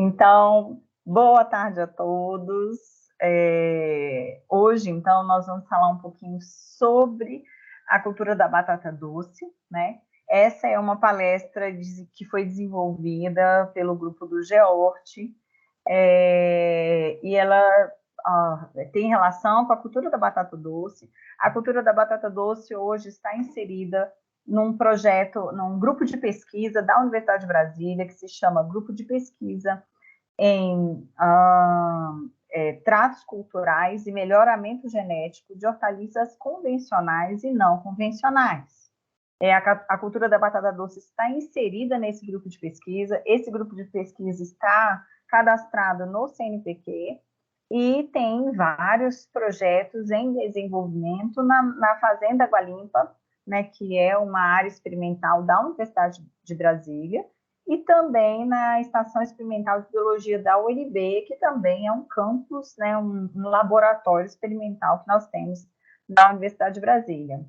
Então, boa tarde a todos. Hoje, então, nós vamos falar um pouquinho sobre a cultura da batata doce, né? Essa é uma palestra que foi desenvolvida pelo grupo do GEORT, e ela tem relação com a cultura da batata doce. A cultura da batata doce hoje está inserida num projeto, num grupo de pesquisa da Universidade de Brasília, que se chama Grupo de Pesquisa em tratos culturais e melhoramento genético de hortaliças convencionais e não convencionais. A cultura da batata doce está inserida nesse grupo de pesquisa. Esse grupo de pesquisa está cadastrado no CNPq e tem vários projetos em desenvolvimento na Fazenda Água Limpa, né, que é uma área experimental da Universidade de Brasília, e também na Estação Experimental de Biologia da UNB, que também é um campus, né, um laboratório experimental que nós temos na Universidade de Brasília.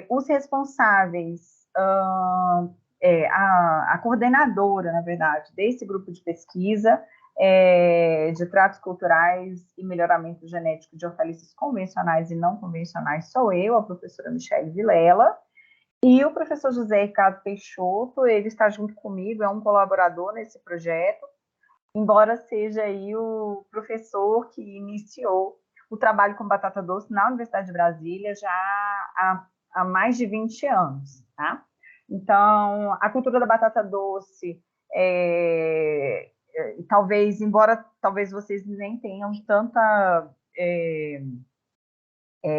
Os responsáveis, a coordenadora, na verdade, desse grupo de pesquisa de tratos culturais e melhoramento genético de hortaliças convencionais e não convencionais sou eu, a professora Michele Vilela, e o professor José Ricardo Peixoto, ele está junto comigo, é um colaborador nesse projeto, embora seja aí o professor que iniciou o trabalho com batata doce na Universidade de Brasília já há mais de 20 anos, tá? Então, a cultura da batata doce, talvez vocês nem tenham tanta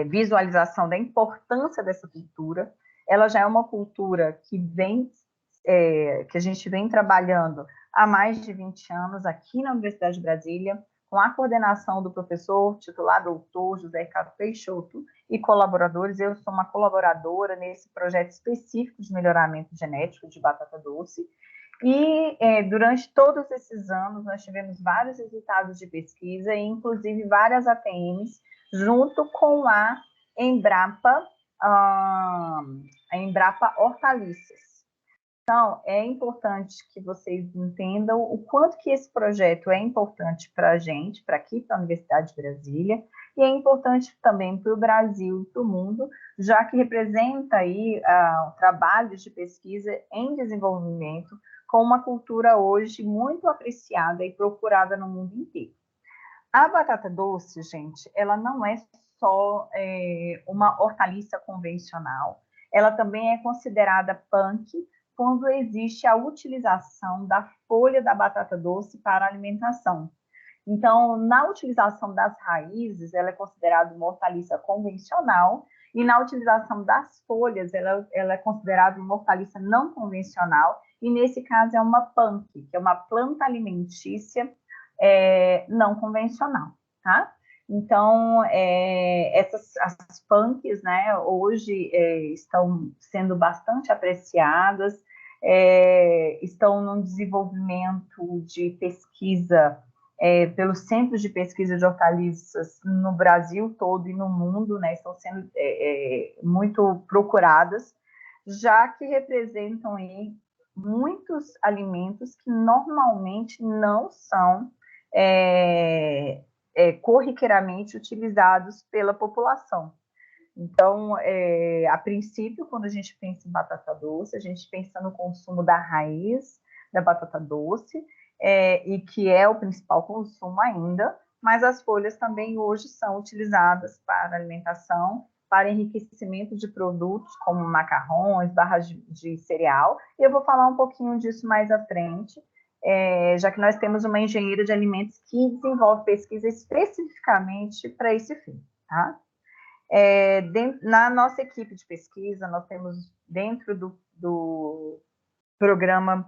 visualização da importância dessa cultura, ela já é uma cultura que a gente vem trabalhando há mais de 20 anos aqui na Universidade de Brasília, com a coordenação do professor titular doutor José Ricardo Peixoto e colaboradores. Eu sou uma colaboradora nesse projeto específico de melhoramento genético de batata doce. E durante todos esses anos nós tivemos vários resultados de pesquisa, e inclusive várias ATMs, junto com a Embrapa Hortaliças. Então, é importante que vocês entendam o quanto que esse projeto é importante para a gente, para aqui, para a Universidade de Brasília, e é importante também para o Brasil e para o mundo, já que representa aí trabalhos de pesquisa em desenvolvimento com uma cultura hoje muito apreciada e procurada no mundo inteiro. A batata doce, gente, ela não é só uma hortaliça convencional, ela também é considerada punk quando existe a utilização da folha da batata doce para alimentação. Então, na utilização das raízes, ela é considerada uma hortaliça convencional, e na utilização das folhas, ela é considerada uma hortaliça não convencional, e nesse caso é uma punk, que é uma planta alimentícia não convencional, tá? Então, as punks, né, hoje estão sendo bastante apreciadas, estão num desenvolvimento de pesquisa pelos centros de pesquisa de hortaliças no Brasil todo e no mundo, né, estão sendo muito procuradas, já que representam aí muitos alimentos que normalmente não são corriqueiramente utilizados pela população. Então, a princípio, quando a gente pensa em batata doce, a gente pensa no consumo da raiz da batata doce, e que é o principal consumo ainda, mas as folhas também hoje são utilizadas para alimentação, para enriquecimento de produtos como macarrões, barras de cereal, e eu vou falar um pouquinho disso mais à frente, já que nós temos uma engenheira de alimentos que desenvolve pesquisa especificamente para esse fim, tá? Na nossa equipe de pesquisa, nós temos dentro do programa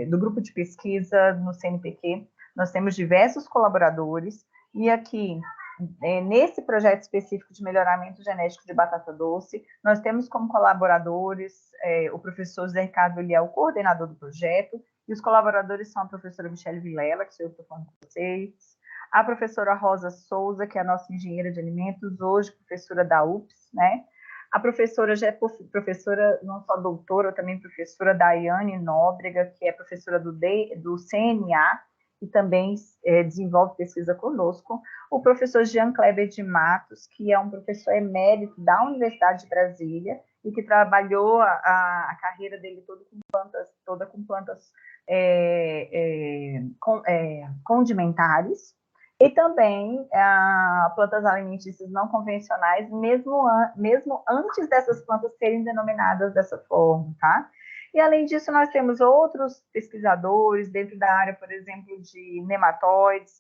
do grupo de pesquisa no CNPq, nós temos diversos colaboradores, e aqui, nesse projeto específico de melhoramento genético de batata doce, nós temos como colaboradores o professor José Ricardo, ele é o coordenador do projeto, e os colaboradores são a professora Michele Vilela, que sou eu que estou falando com vocês, a professora Rosa Souza, que é a nossa engenheira de alimentos, hoje professora da UPS, né? A professora já é professora, não só doutora, também professora Daiane Nóbrega, que é professora do CNA, e também desenvolve pesquisa conosco. O professor Jean Kleber de Matos, que é um professor emérito da Universidade de Brasília, e que trabalhou a carreira dele toda com plantas condimentares, e também plantas alimentícias não convencionais, mesmo antes dessas plantas serem denominadas dessa forma, tá? E, além disso, nós temos outros pesquisadores dentro da área, por exemplo, de nematóides,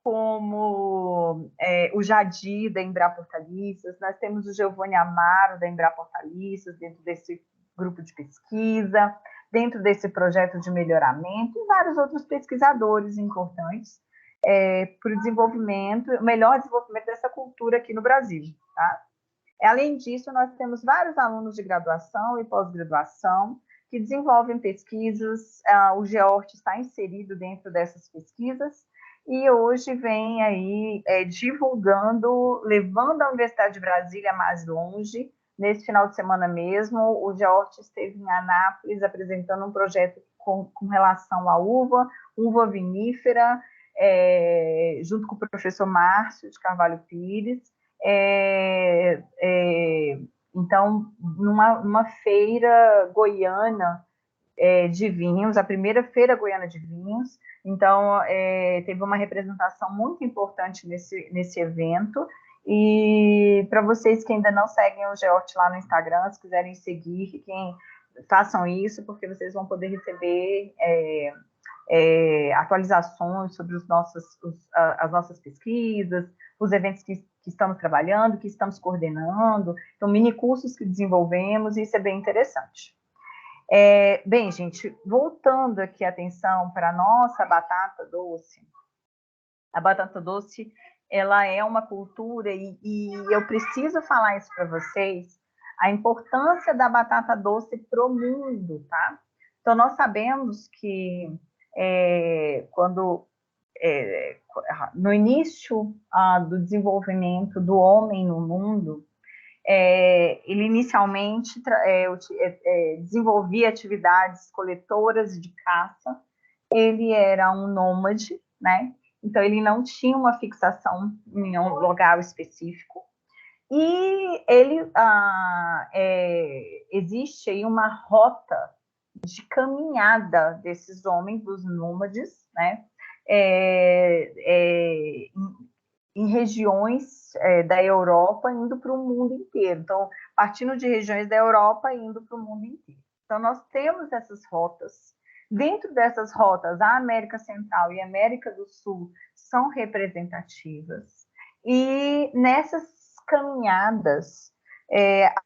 como o Jadir, da Embrapa Hortaliças, nós temos o Giovanni Amaro, da Embrapa Hortaliças, dentro desse grupo de pesquisa, dentro desse projeto de melhoramento, e vários outros pesquisadores importantes para o melhor desenvolvimento dessa cultura aqui no Brasil, tá? Além disso, nós temos vários alunos de graduação e pós-graduação que desenvolvem pesquisas, o GEORT está inserido dentro dessas pesquisas, e hoje vem aí divulgando, levando a Universidade de Brasília mais longe. Nesse final de semana mesmo, o GEORT esteve em Anápolis apresentando um projeto com relação à uva vinífera, junto com o professor Márcio de Carvalho Pires. Então, numa feira goiana de vinhos, a primeira feira goiana de vinhos. Então, teve uma representação muito importante nesse evento. E para vocês que ainda não seguem o GEORT lá no Instagram, se quiserem seguir, façam isso, porque vocês vão poder receber atualizações sobre as nossas pesquisas, os eventos que estamos trabalhando, que estamos coordenando, então, mini cursos que desenvolvemos, e isso é bem interessante. Bem, gente, voltando aqui a atenção para a nossa batata doce, a batata doce, ela é uma cultura, e eu preciso falar isso para vocês, a importância da batata doce para o mundo, tá? Então, nós sabemos que no início do desenvolvimento do homem no mundo, ele inicialmente desenvolvia atividades coletoras de caça, ele era um nômade, né? Então, ele não tinha uma fixação em um lugar específico, e existe aí uma rota de caminhada desses homens, dos nômades, né? Em regiões da Europa, indo para o mundo inteiro. Então, partindo de regiões da Europa, indo para o mundo inteiro. Então, nós temos essas rotas. Dentro dessas rotas, a América Central e a América do Sul são representativas. E nessas caminhadas,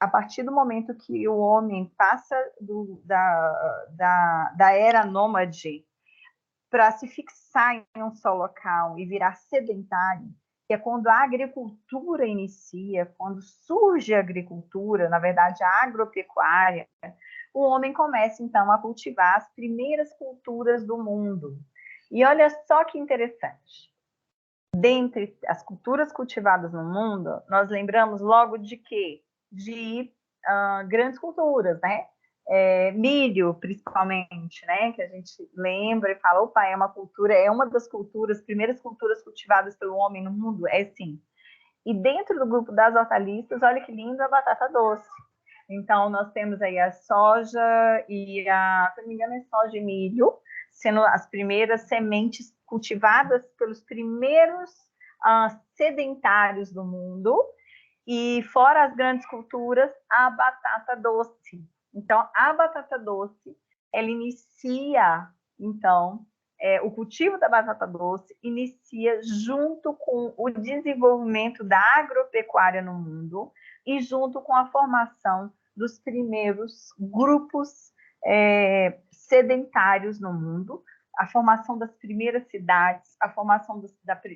a partir do momento que o homem passa da era nômade para se fixar em um só local e virar sedentário, que é quando a agricultura inicia, quando surge a agricultura, na verdade a agropecuária, o homem começa então a cultivar as primeiras culturas do mundo. E olha só que interessante. Dentre as culturas cultivadas no mundo, nós lembramos logo de quê? De grandes culturas, né? Milho, principalmente, né? Que a gente lembra e fala, opa, é uma das primeiras culturas cultivadas pelo homem no mundo, sim. E dentro do grupo das hortaliças, olha que lindo, a batata doce. Então, nós temos aí a soja se não me engano, é soja e milho, sendo as primeiras sementes cultivadas pelos primeiros sedentários do mundo, e fora as grandes culturas, a batata doce. Então, a batata doce, ela inicia, então, o cultivo da batata doce inicia junto com o desenvolvimento da agropecuária no mundo e junto com a formação dos primeiros grupos sedentários no mundo, a formação das primeiras cidades, a formação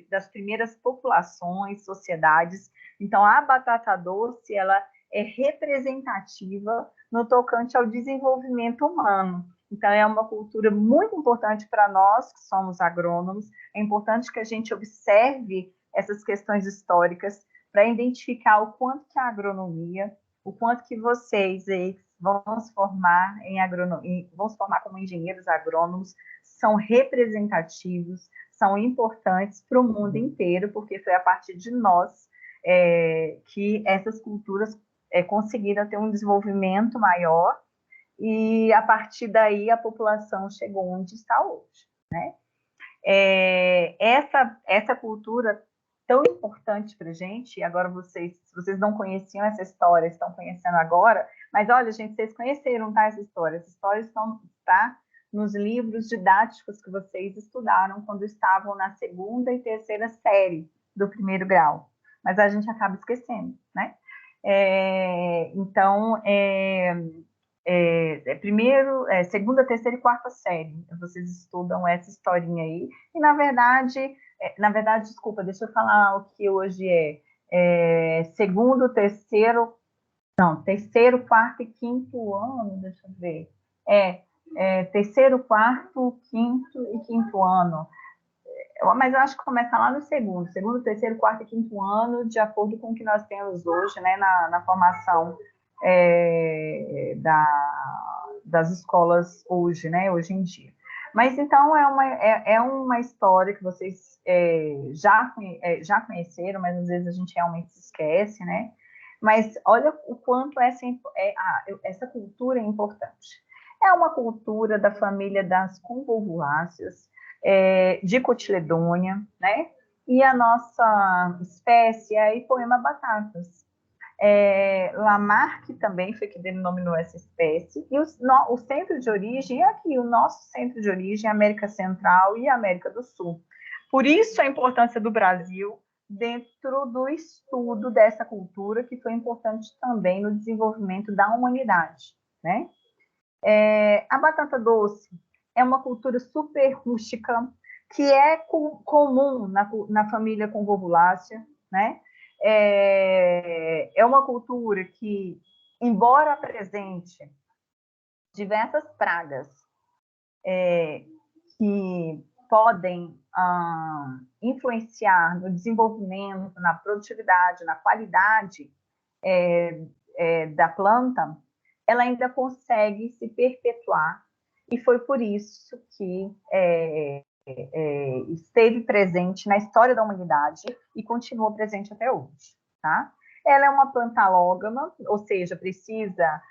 das primeiras populações, sociedades. Então, a batata doce, ela é representativa no tocante ao desenvolvimento humano. Então, é uma cultura muito importante para nós, que somos agrônomos. É importante que a gente observe essas questões históricas para identificar o quanto que a agronomia, o quanto que vocês vão se formar vão se formar como engenheiros agrônomos, são representativos, são importantes para o mundo inteiro, porque foi a partir de nós que essas culturas conseguiram ter um desenvolvimento maior, e a partir daí a população chegou onde está hoje, né? Essa cultura tão importante para a gente, agora se vocês não conheciam essa história, estão conhecendo agora, mas olha, gente, vocês conheceram, tá, essa história está nos livros didáticos que vocês estudaram quando estavam na segunda e terceira série do primeiro grau, mas a gente acaba esquecendo, né? Então, segunda, terceira e quarta série, vocês estudam essa historinha aí, e na verdade, desculpa, deixa eu falar o que hoje segundo, terceiro, quarto e quinto ano, deixa eu ver, terceiro, quarto, quinto e quinto ano, mas eu acho que começa lá no segundo, terceiro, quarto e quinto ano, de acordo com o que nós temos hoje, né, na formação das escolas hoje, né, hoje em dia. Mas então é uma história que vocês já conheceram, mas às vezes a gente realmente se esquece, né? Mas olha o quanto essa cultura é importante. É uma cultura da família das convolvuláceas, de cotiledônia, né? E a nossa espécie é a Ipoema batatas. Lamarck também foi que denominou essa espécie, e o centro de origem é aqui, o nosso centro de origem é a América Central e a América do Sul. Por isso a importância do Brasil dentro do estudo dessa cultura, que foi importante também no desenvolvimento da humanidade, né? A batata doce é uma cultura super rústica, que é comum na família convolvulácea, né? É uma cultura que, embora apresente diversas pragas que podem influenciar no desenvolvimento, na produtividade, na qualidade da planta, ela ainda consegue se perpetuar, e foi por isso que esteve presente na história da humanidade e continua presente até hoje, tá? Ela é uma planta alógama, ou seja, precisa,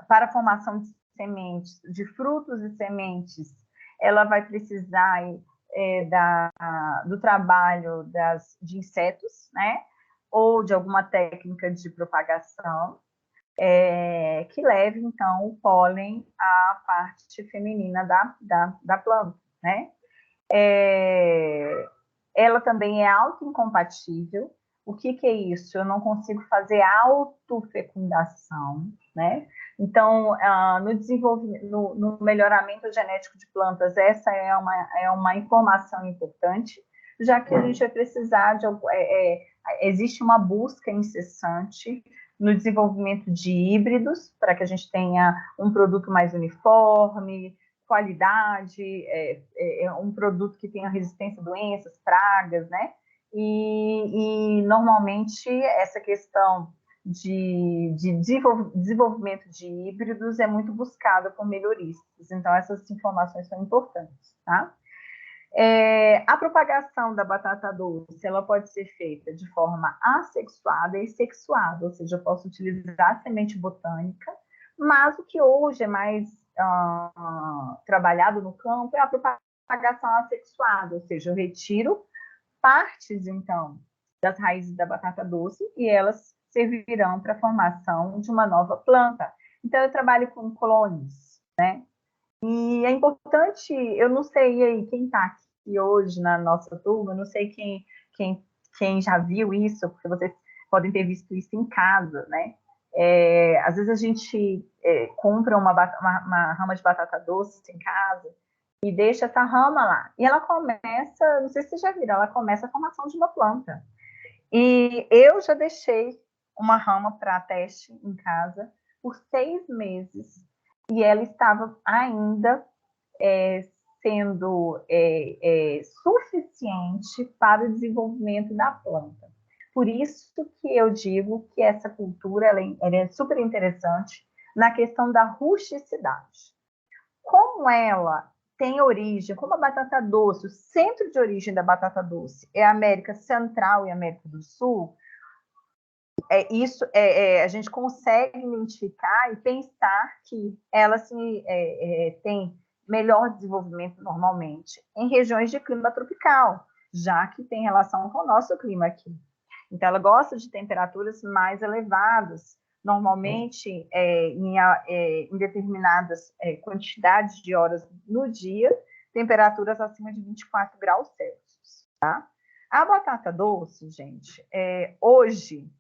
para a formação de sementes, de frutos e sementes, ela vai precisar do trabalho de insetos, né? Ou de alguma técnica de propagação, que leve, então, o pólen à parte feminina da planta, né? Ela também é autoincompatível. O que é isso? Eu não consigo fazer autofecundação, né? Então, no desenvolvimento, no melhoramento genético de plantas, essa é uma informação importante, já que a gente vai precisar existe uma busca incessante no desenvolvimento de híbridos, para que a gente tenha um produto mais uniforme, qualidade, um produto que tenha resistência a doenças, pragas, né? E normalmente essa questão de desenvolvimento de híbridos é muito buscada por melhoristas, então essas informações são importantes, tá? A propagação da batata doce, ela pode ser feita de forma assexuada e sexuada, ou seja, eu posso utilizar a semente botânica, mas o que hoje é mais trabalhado no campo é a propagação assexuada, ou seja, eu retiro partes, então, das raízes da batata doce e elas servirão para a formação de uma nova planta. Então, eu trabalho com clones, né? E é importante, eu não sei aí quem está aqui hoje na nossa turma, eu não sei quem já viu isso, porque vocês podem ter visto isso em casa, né? Às vezes a gente compra uma rama de batata doce em casa e deixa essa rama lá. E ela começa, não sei se vocês já viram, ela começa a formação de uma planta. E eu já deixei uma rama para teste em casa por 6 meses e ela estava ainda sendo suficiente para o desenvolvimento da planta. Por isso que eu digo que essa cultura ela é super interessante na questão da rusticidade. Como ela tem origem, como a batata doce, o centro de origem da batata doce é a América Central e América do Sul, a gente consegue identificar e pensar que ela tem melhor desenvolvimento normalmente em regiões de clima tropical, já que tem relação com o nosso clima aqui. Então, ela gosta de temperaturas mais elevadas, normalmente em determinadas quantidades de horas no dia, temperaturas acima de 24 graus Celsius. Tá? A batata doce, gente, hoje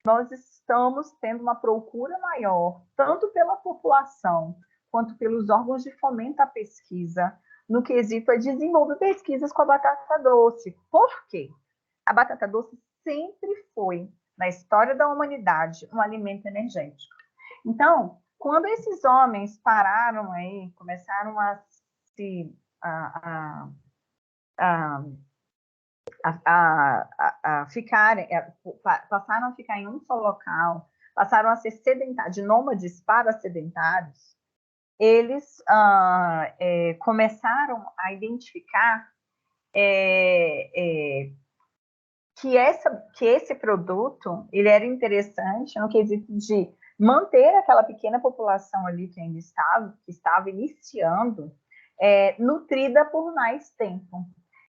nós estamos tendo uma procura maior, tanto pela população quanto pelos órgãos de fomento à pesquisa, no quesito a desenvolver pesquisas com a batata doce. Por quê? A batata doce sempre foi, na história da humanidade, um alimento energético. Então, quando esses homens pararam aí, começaram a se ficarem, passaram a ficar em um só local, passaram a ser sedentários, de nômades para sedentários, eles começaram a identificar que esse produto ele era interessante no quesito de manter aquela pequena população ali que ainda estava iniciando, nutrida por mais tempo.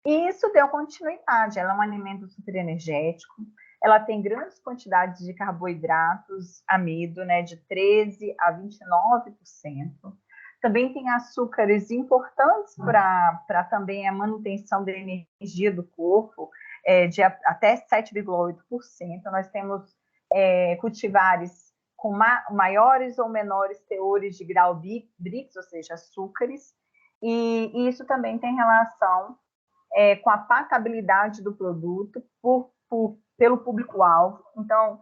E isso deu continuidade. Ela é um alimento super energético, ela tem grandes quantidades de carboidratos, amido, né, de 13% a 29%. Também tem açúcares importantes para também a manutenção da energia do corpo, de até 7,8%. Nós temos cultivares com maiores ou menores teores de grau BRICS, ou seja, açúcares, e isso também tem relação com a patabilidade do produto pelo público-alvo. Então,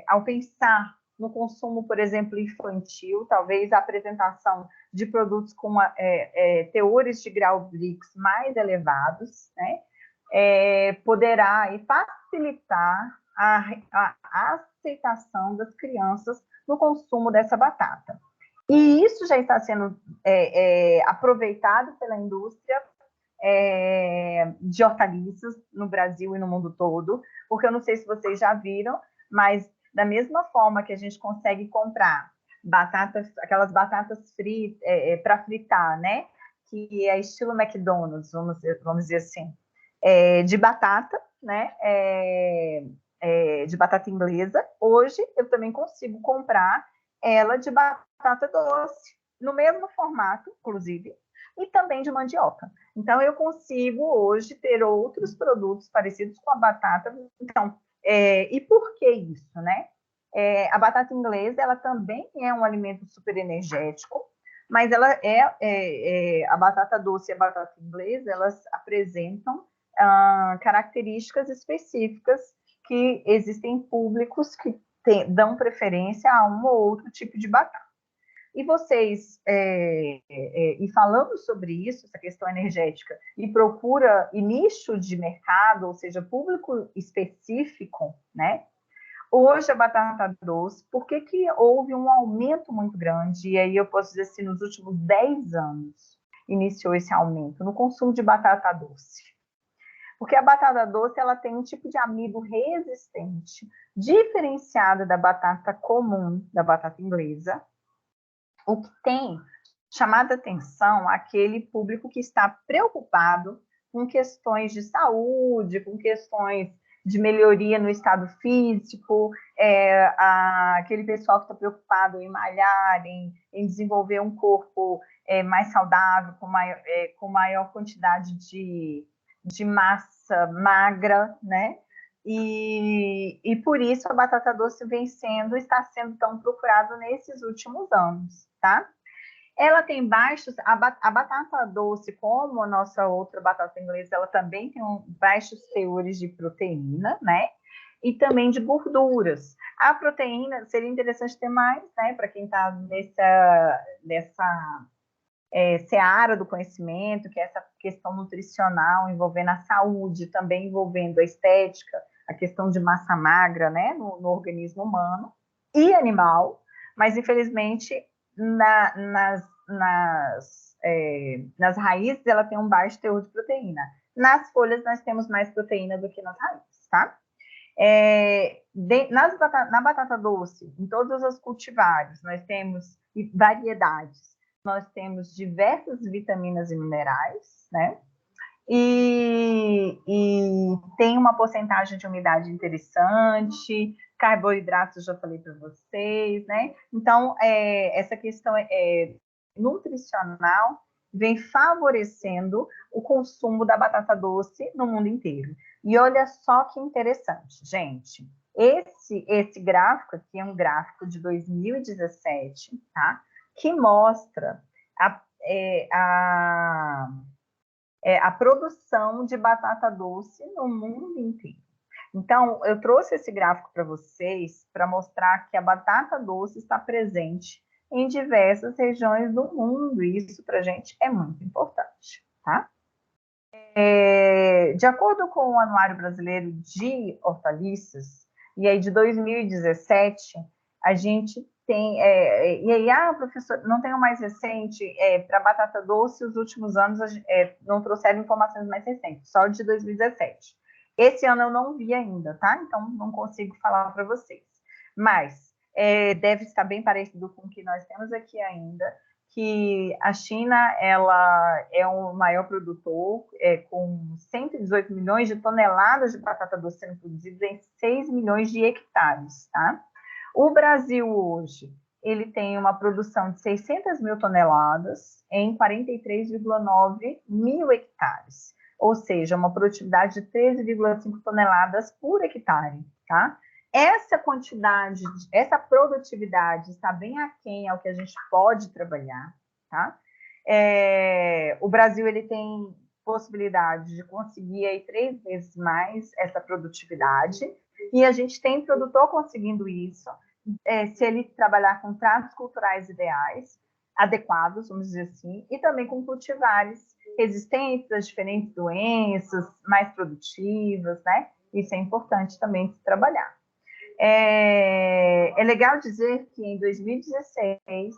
ao pensar no consumo, por exemplo, infantil, talvez a apresentação de produtos com teores de grau BRICS mais elevados, né, poderá facilitar a aceitação das crianças no consumo dessa batata. E isso já está sendo aproveitado pela indústria de hortaliças no Brasil e no mundo todo, porque eu não sei se vocês já viram, mas da mesma forma que a gente consegue comprar aquelas batatas fritas para fritar, né? Que é estilo McDonald's, vamos dizer assim, de batata, né? De batata inglesa. Hoje eu também consigo comprar ela de batata doce, no mesmo formato, inclusive, e também de mandioca. Então, eu consigo hoje ter outros produtos parecidos com a batata. Então, e por que isso, né? A batata inglesa, ela também é um alimento super energético, mas ela a batata doce e a batata inglesa, elas apresentam características específicas que existem públicos que dão preferência a um ou outro tipo de batata. E vocês, e falando sobre isso, essa questão energética, e procura e nicho de mercado, ou seja, público específico, né? Hoje a batata doce, por que houve um aumento muito grande? E aí eu posso dizer assim, nos últimos 10 anos, iniciou esse aumento no consumo de batata doce. Porque a batata doce, ela tem um tipo de amido resistente, diferenciado da batata comum, da batata inglesa, o que tem chamado a atenção aquele público que está preocupado com questões de saúde, com questões de melhoria no estado físico, aquele pessoal que está preocupado em malhar, em desenvolver um corpo mais saudável, com maior quantidade de massa magra, né? E por isso a batata doce está sendo tão procurado nesses últimos anos, tá? Ela tem a batata doce, como a nossa outra batata inglesa, ela também tem baixos teores de proteína, né? E também de gorduras. A proteína seria interessante ter mais, né? Para quem está nessa seara do conhecimento, que é essa questão nutricional envolvendo a saúde, também envolvendo a estética, a questão de massa magra, né, no organismo humano e animal, mas infelizmente nas raízes ela tem um baixo teor de proteína. Nas folhas nós temos mais proteína do que nas raízes, tá? Na batata doce, em todos os cultivares, nós temos variedades, nós temos diversas vitaminas e minerais, né? E tem uma porcentagem de umidade interessante, carboidratos, já falei para vocês, né? Então, essa questão nutricional vem favorecendo o consumo da batata doce no mundo inteiro. E olha só que interessante, gente. Esse gráfico aqui é um gráfico de 2017, tá? Que mostra a produção de batata doce no mundo inteiro. Então, eu trouxe esse gráfico para vocês para mostrar que a batata doce está presente em diversas regiões do mundo, e isso para a gente é muito importante, tá? De acordo com o Anuário Brasileiro de Hortaliças, e aí de 2017, a gente tem, e aí, professor, não tem o mais recente, para batata doce, os últimos anos não trouxeram informações mais recentes, só de 2017. Esse ano eu não vi ainda, tá? Então, não consigo falar para vocês. Mas deve estar bem parecido com o que nós temos aqui ainda, que a China ela é o maior produtor, com 118 milhões de toneladas de batata doce sendo produzidas em 6 milhões de hectares, tá? O Brasil hoje, ele tem uma produção de 600 mil toneladas em 43,9 mil hectares, ou seja, uma produtividade de 13,5 toneladas por hectare, tá? Essa quantidade, essa produtividade está bem aquém ao que a gente pode trabalhar, tá? O Brasil, ele tem possibilidade de conseguir aí 3 vezes mais essa produtividade, e a gente tem produtor conseguindo isso, se ele trabalhar com tratos culturais ideais, adequados, vamos dizer assim, e também com cultivares resistentes às diferentes doenças, mais produtivas, né? Isso é importante também se trabalhar. É legal dizer que em 2016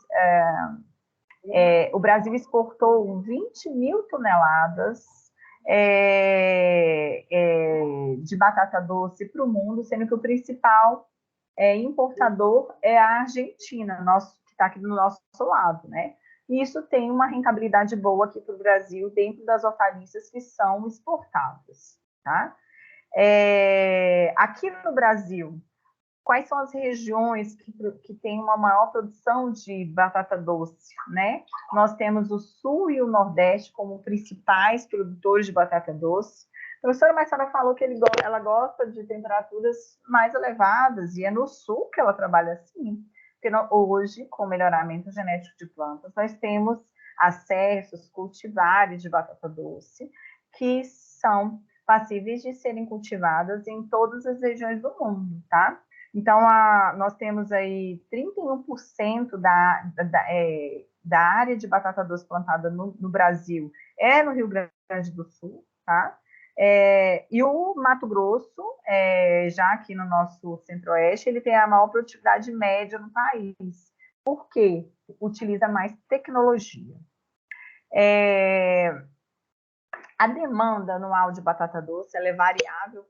o Brasil exportou 20 mil toneladas de batata doce para o mundo, sendo que o principal importador é a Argentina, que está aqui do nosso lado, né? E isso tem uma rentabilidade boa aqui para o Brasil, dentro das hortaliças que são exportadas, tá? Aqui no Brasil, quais são as regiões que têm uma maior produção de batata doce, né? Nós temos o Sul e o Nordeste como principais produtores de batata doce. A professora Marcela falou que ela gosta de temperaturas mais elevadas, e é no Sul que ela trabalha assim. Porque hoje, com o melhoramento genético de plantas, nós temos acessos, cultivares de batata doce, que são passíveis de serem cultivadas em todas as regiões do mundo, tá? Então, nós temos aí 31% da área de batata doce plantada no Brasil no Rio Grande do Sul, tá? E o Mato Grosso, já aqui no nosso centro-oeste, ele tem a maior produtividade média no país. Por quê? Utiliza mais tecnologia. A demanda anual de batata doce ela é variável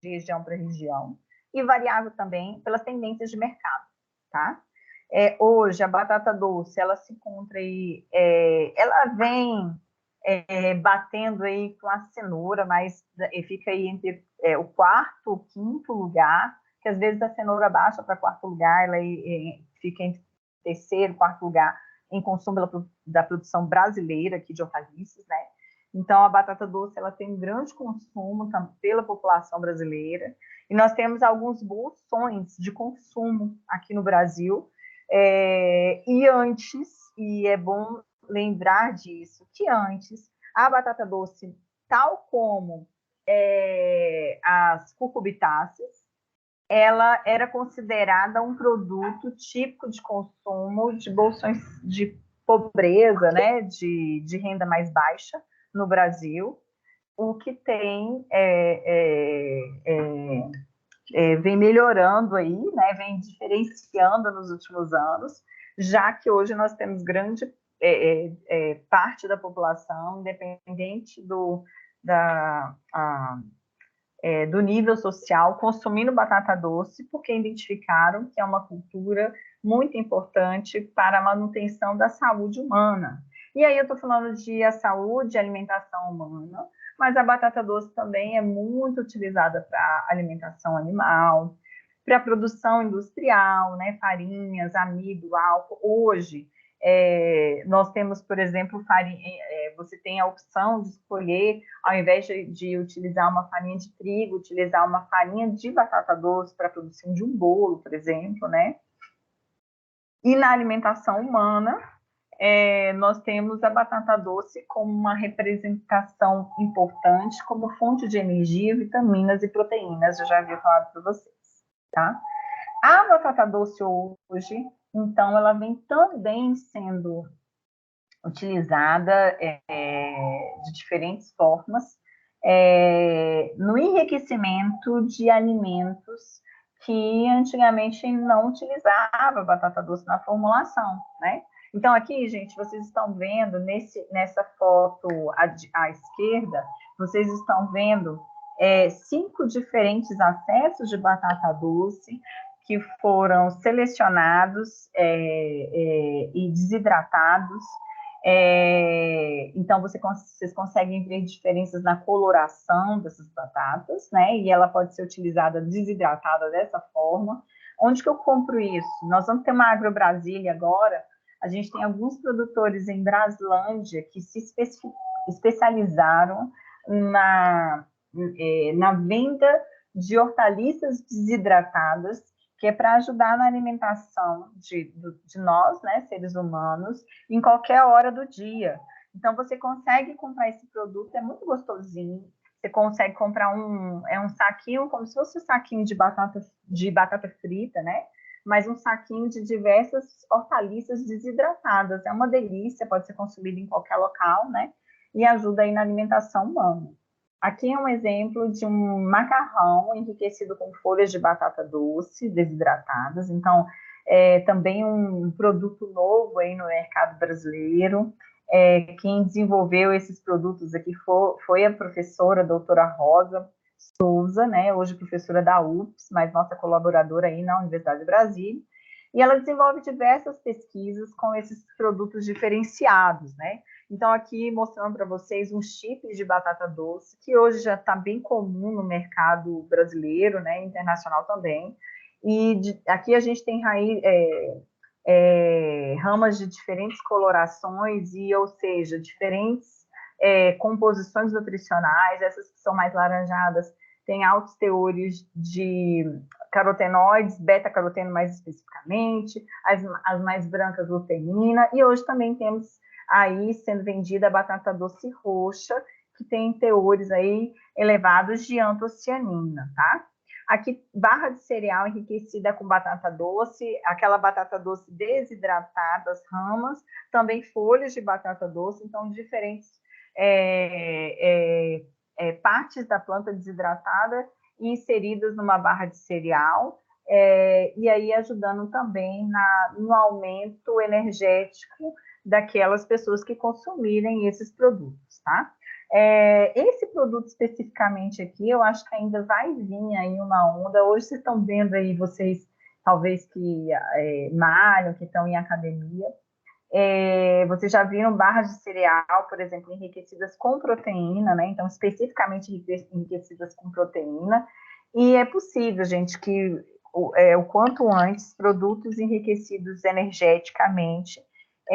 de região para região, e variável também pelas tendências de mercado, tá? Hoje, a batata doce, ela se encontra aí, ela vem batendo aí com a cenoura, mas fica aí entre o quarto, o quinto lugar, que às vezes a cenoura baixa para quarto lugar, ela fica entre terceiro, quarto lugar em consumo da produção brasileira aqui de hortaliças, né? Então, a batata doce ela tem um grande consumo pela população brasileira, e nós temos alguns bolsões de consumo aqui no Brasil, e é bom lembrar disso, que antes a batata doce, tal como as cucurbitáceas, ela era considerada um produto típico de consumo de bolsões de pobreza, né, de renda mais baixa no Brasil, o que tem vem melhorando aí, né, vem diferenciando nos últimos anos, já que hoje nós temos grande parte da população, independente do nível social, consumindo batata doce, porque identificaram que é uma cultura muito importante para a manutenção da saúde humana. E aí eu estou falando de a saúde e alimentação humana, mas a batata doce também é muito utilizada para alimentação animal, para produção industrial, né, farinhas, amido, álcool. Hoje, nós temos, por exemplo, você tem a opção de escolher, ao invés de utilizar uma farinha de trigo, utilizar uma farinha de batata doce para a produção de um bolo, por exemplo, né? E na alimentação humana, nós temos a batata doce como uma representação importante, como fonte de energia, vitaminas e proteínas, eu já havia falado para vocês, tá? A batata doce hoje, então, ela vem também sendo utilizada de diferentes formas no enriquecimento de alimentos que antigamente não utilizava batata doce na formulação, né? Então, aqui, gente, vocês estão vendo, nessa foto à esquerda, vocês estão vendo 5 diferentes acessos de batata doce que foram selecionados e desidratados. Então, vocês conseguem ver diferenças na coloração dessas batatas, né? E ela pode ser utilizada desidratada dessa forma. Onde que eu compro isso? Nós vamos ter uma Agro Brasília agora. A gente tem alguns produtores em Braslândia que se especializaram na venda de hortaliças desidratadas, que é para ajudar na alimentação de nós, né, seres humanos, em qualquer hora do dia. Então, você consegue comprar esse produto, é muito gostosinho. Você consegue comprar um saquinho, como se fosse um saquinho de batata frita, né? Mas um saquinho de diversas hortaliças desidratadas. É uma delícia, pode ser consumido em qualquer local, né? E ajuda aí na alimentação humana. Aqui é um exemplo de um macarrão enriquecido com folhas de batata doce desidratadas. Então, também um produto novo aí no mercado brasileiro. Quem desenvolveu esses produtos aqui foi a professora a doutora Rosa Souza, né? Hoje professora da UFS, mas nossa colaboradora aí na Universidade de Brasília. E ela desenvolve diversas pesquisas com esses produtos diferenciados, né? Então, aqui mostrando para vocês um chip de batata doce, que hoje já está bem comum no mercado brasileiro, né, internacional também. E aqui a gente tem ramas de diferentes colorações, ou seja, diferentes composições nutricionais. Essas que são mais laranjadas têm altos teores de carotenoides, beta-caroteno mais especificamente, as mais brancas, luteína, e hoje também temos aí sendo vendida a batata doce roxa, que tem teores aí elevados de antocianina, tá? Aqui, barra de cereal enriquecida com batata doce, aquela batata doce desidratada, as ramas, também folhas de batata doce, então diferentes partes da planta desidratada inseridas numa barra de cereal, e aí ajudando também no aumento energético daquelas pessoas que consumirem esses produtos, tá? Esse produto especificamente aqui, eu acho que ainda vai vir aí uma onda. Hoje vocês estão vendo aí, vocês talvez que malham, que estão em academia, vocês já viram barras de cereal, por exemplo, enriquecidas com proteína, né? Então, especificamente enriquecidas com proteína. E é possível, gente, que o quanto antes produtos enriquecidos energeticamente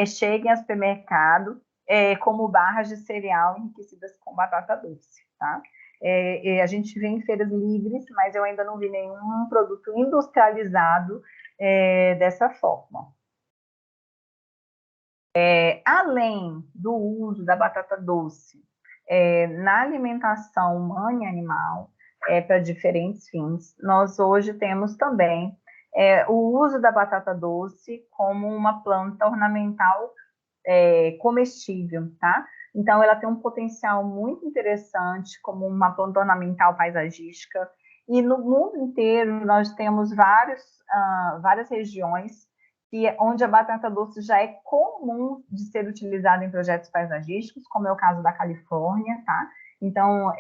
cheguem ao supermercado como barras de cereal enriquecidas com batata doce, tá? A gente vê em feiras livres, mas eu ainda não vi nenhum produto industrializado dessa forma. Além do uso da batata doce na alimentação humana e animal, para diferentes fins, nós hoje temos também o uso da batata doce como uma planta ornamental comestível, tá? Então, ela tem um potencial muito interessante como uma planta ornamental paisagística. E no mundo inteiro, nós temos várias regiões onde a batata doce já é comum de ser utilizada em projetos paisagísticos, como é o caso da Califórnia, tá? Então,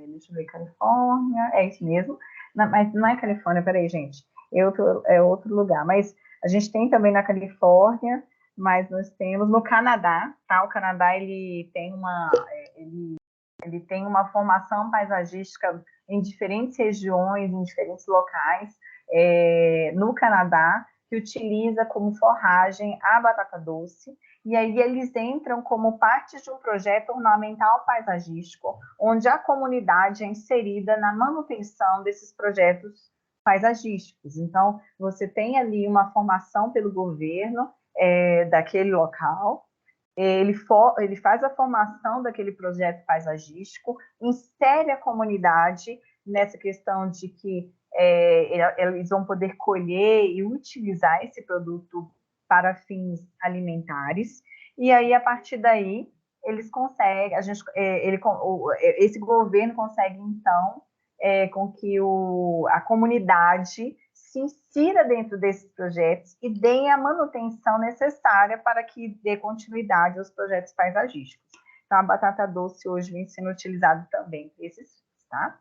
deixa eu ver, Califórnia, é isso mesmo. Não, mas não é Califórnia, peraí, gente, é outro lugar. Mas a gente tem também na Califórnia, mas nós temos no Canadá, tá? O Canadá, ele tem uma formação paisagística em diferentes regiões, em diferentes locais, no Canadá, que utiliza como forragem a batata doce, e aí eles entram como parte de um projeto ornamental paisagístico, onde a comunidade é inserida na manutenção desses projetos paisagísticos. Então, você tem ali uma formação pelo governo daquele local, ele faz a formação daquele projeto paisagístico, insere a comunidade nessa questão de que eles vão poder colher e utilizar esse produto para fins alimentares, e aí, a partir daí, eles conseguem, esse governo consegue, então, com que a comunidade se insira dentro desses projetos e dê a manutenção necessária para que dê continuidade aos projetos paisagísticos. Então, a batata doce hoje vem sendo utilizada também para esses fins, tá?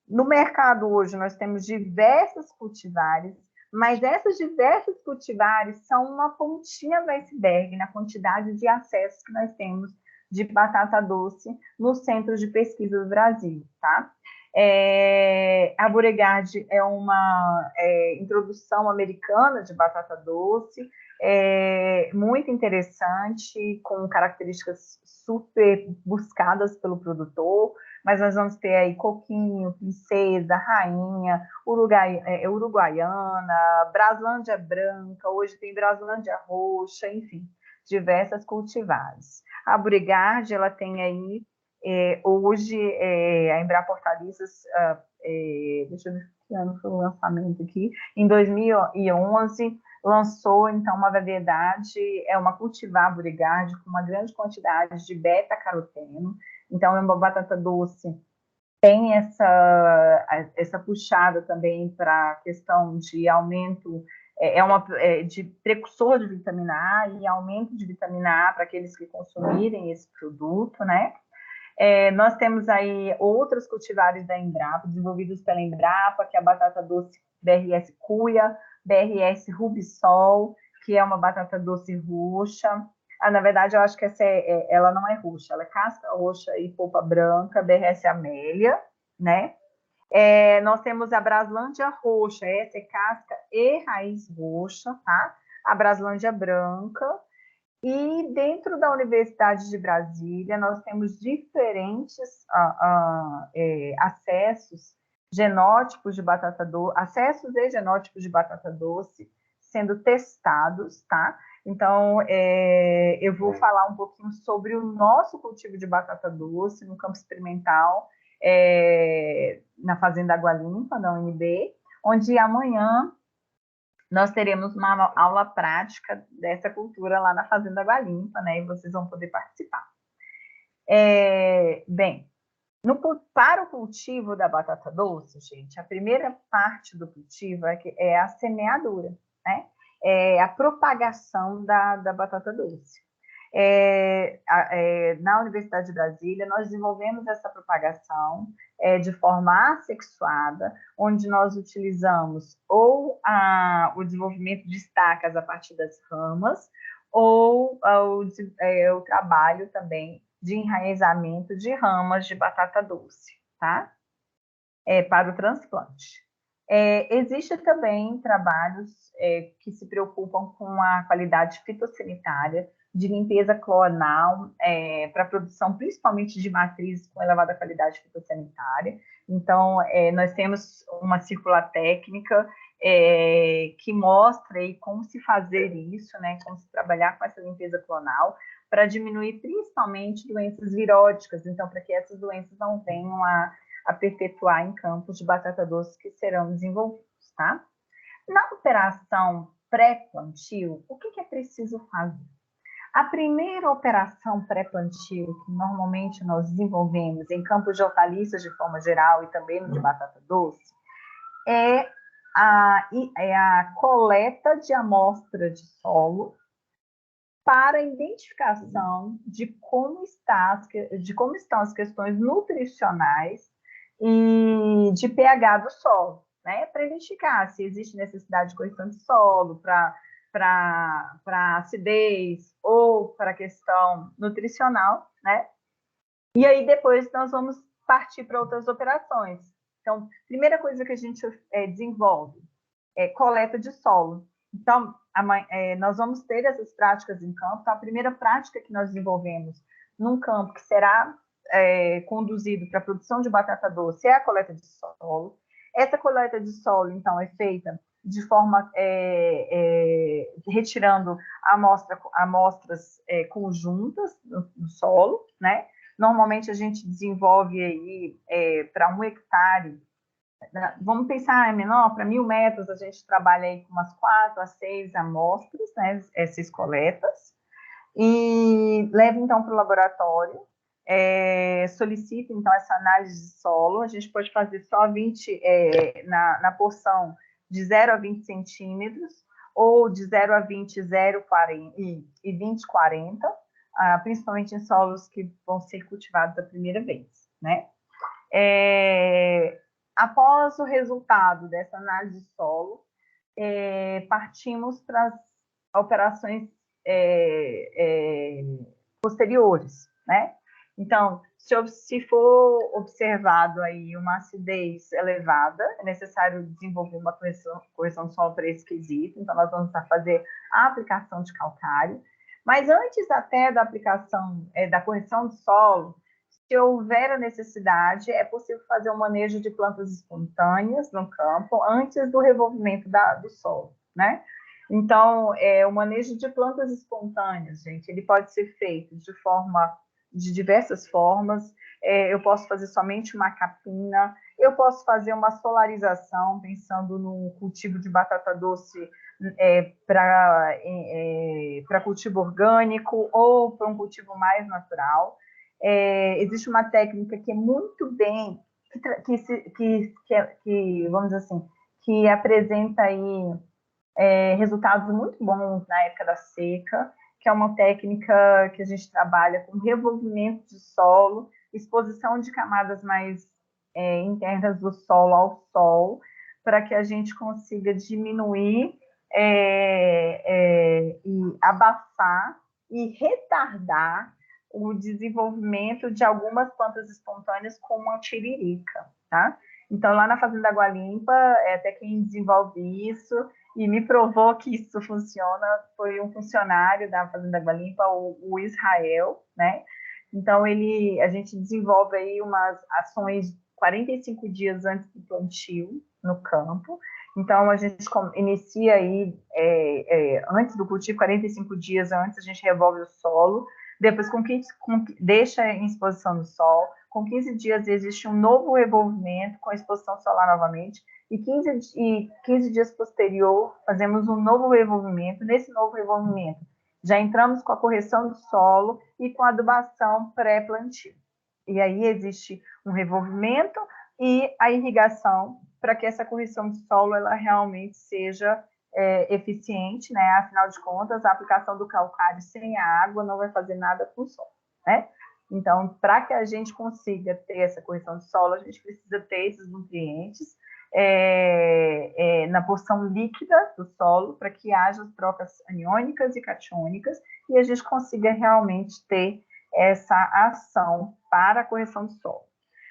No mercado hoje nós temos diversas cultivares, mas essas diversas cultivares são uma pontinha do iceberg na quantidade de acessos que nós temos de batata doce nos centros de pesquisa do Brasil, tá? A Beauregard é uma introdução americana de batata doce, muito interessante, com características super buscadas pelo produtor, mas nós vamos ter aí coquinho, princesa, rainha, uruguaiana, Braslândia branca, hoje tem Braslândia roxa, enfim, diversas cultivares. A Beauregard, ela tem aí, hoje, a Embrapa Hortaliças, deixa eu ver que ano foi o lançamento aqui, em 2011, lançou, então, uma variedade, uma cultivar Beauregard com uma grande quantidade de beta-caroteno. Então, é uma batata doce, tem essa puxada também para a questão de aumento, de precursor de vitamina A e aumento de vitamina A para aqueles que consumirem esse produto, né? Nós temos aí outros cultivares da Embrapa, desenvolvidos pela Embrapa, que é a batata doce BRS Cuia, BRS Rubisol, que é uma batata doce roxa. Na verdade, eu acho que ela não é roxa, ela é casca roxa e polpa branca, BRS Amélia, né? Nós temos a Braslândia roxa, essa é casca e raiz roxa, tá? A Braslândia branca. E dentro da Universidade de Brasília, nós temos diferentes acessos genótipos de batata doce, acessos e genótipos de batata doce sendo testados, tá? Então, eu vou falar um pouquinho sobre o nosso cultivo de batata doce no campo experimental, na Fazenda Água Limpa, da UNB, onde amanhã nós teremos uma aula prática dessa cultura lá na Fazenda Água Limpa, né? E vocês vão poder participar. Bem, para o cultivo da batata doce, gente, a primeira parte do cultivo é a semeadura, né? É a propagação da batata doce. Na Universidade de Brasília, nós desenvolvemos essa propagação de forma assexuada, onde nós utilizamos ou o desenvolvimento de estacas a partir das ramas, ou o trabalho também de enraizamento de ramas de batata doce, tá? Para o transplante. Existem também trabalhos que se preocupam com a qualidade fitossanitária, de limpeza clonal, para a produção principalmente de matrizes com elevada qualidade fitossanitária. Então, nós temos uma circular técnica que mostra aí como se fazer isso, né, como se trabalhar com essa limpeza clonal, para diminuir principalmente doenças viróticas, então, para que essas doenças não venham a perpetuar em campos de batata doce que serão desenvolvidos, tá? Na operação pré-plantio, o que é preciso fazer? A primeira operação pré-plantio que normalmente nós desenvolvemos em campos de hortaliças de forma geral e também no de batata doce é a coleta de amostra de solo para identificação de como estão as questões nutricionais e de pH do solo, né? Para identificar se existe necessidade de correção de solo, para acidez ou para questão nutricional, né? E aí depois nós vamos partir para outras operações. Então, primeira coisa que a gente desenvolve é coleta de solo. Então, nós vamos ter essas práticas em campo. Então, a primeira prática que nós desenvolvemos num campo que será conduzido para a produção de batata doce é a coleta de solo. Essa coleta de solo, então, é feita de forma retirando amostras conjuntas do solo, né? Normalmente a gente desenvolve aí para 1 hectare. Vamos pensar em menor, para 1.000 metros a gente trabalha aí com umas 4 a 6 amostras, né, essas coletas, e leva então para o laboratório, solicita então essa análise de solo, a gente pode fazer só 20, na porção de 0 a 20 centímetros, ou de 0 a 20, 0,40 e 20, 40, principalmente em solos que vão ser cultivados a primeira vez, né? Após o resultado dessa análise de solo, partimos para as operações posteriores, né? Então, se for observado aí uma acidez elevada, é necessário desenvolver uma correção de solo para esse quesito, então nós vamos fazer a aplicação de calcário, mas antes até da aplicação, da correção de solo, se houver a necessidade, é possível fazer o manejo de plantas espontâneas no campo antes do revolvimento do solo, né? Então, o manejo de plantas espontâneas, gente, ele pode ser feito de diversas formas. Eu posso fazer somente uma capina, eu posso fazer uma solarização, pensando no cultivo de batata doce para cultivo orgânico ou para um cultivo mais natural. Existe uma técnica que é muito bem, vamos dizer assim, que apresenta aí resultados muito bons na época da seca, que é uma técnica que a gente trabalha com revolvimento de solo, exposição de camadas mais internas do solo ao sol, para que a gente consiga diminuir e abafar e retardar o desenvolvimento de algumas plantas espontâneas, como a tiririca, tá? Então, lá na Fazenda Água Limpa, até quem desenvolve isso e me provou que isso funciona foi um funcionário da Fazenda Água Limpa, o Israel, né? Então, a gente desenvolve aí umas ações 45 dias antes do plantio no campo. Então, a gente inicia aí, antes do cultivo, 45 dias antes, a gente revolve o solo, depois deixa em exposição no sol, com 15 dias existe um novo revolvimento com exposição solar novamente, e 15 dias posterior fazemos um novo revolvimento. Nesse novo revolvimento, já entramos com a correção do solo e com a adubação pré-plantio. E aí existe um revolvimento e a irrigação para que essa correção de solo ela realmente seja eficiente, né? Afinal de contas, a aplicação do calcário sem a água não vai fazer nada com o solo, né? Então, para que a gente consiga ter essa correção de solo, a gente precisa ter esses nutrientes na porção líquida do solo, para que haja as trocas aniônicas e catiônicas, e a gente consiga realmente ter essa ação para a correção do solo.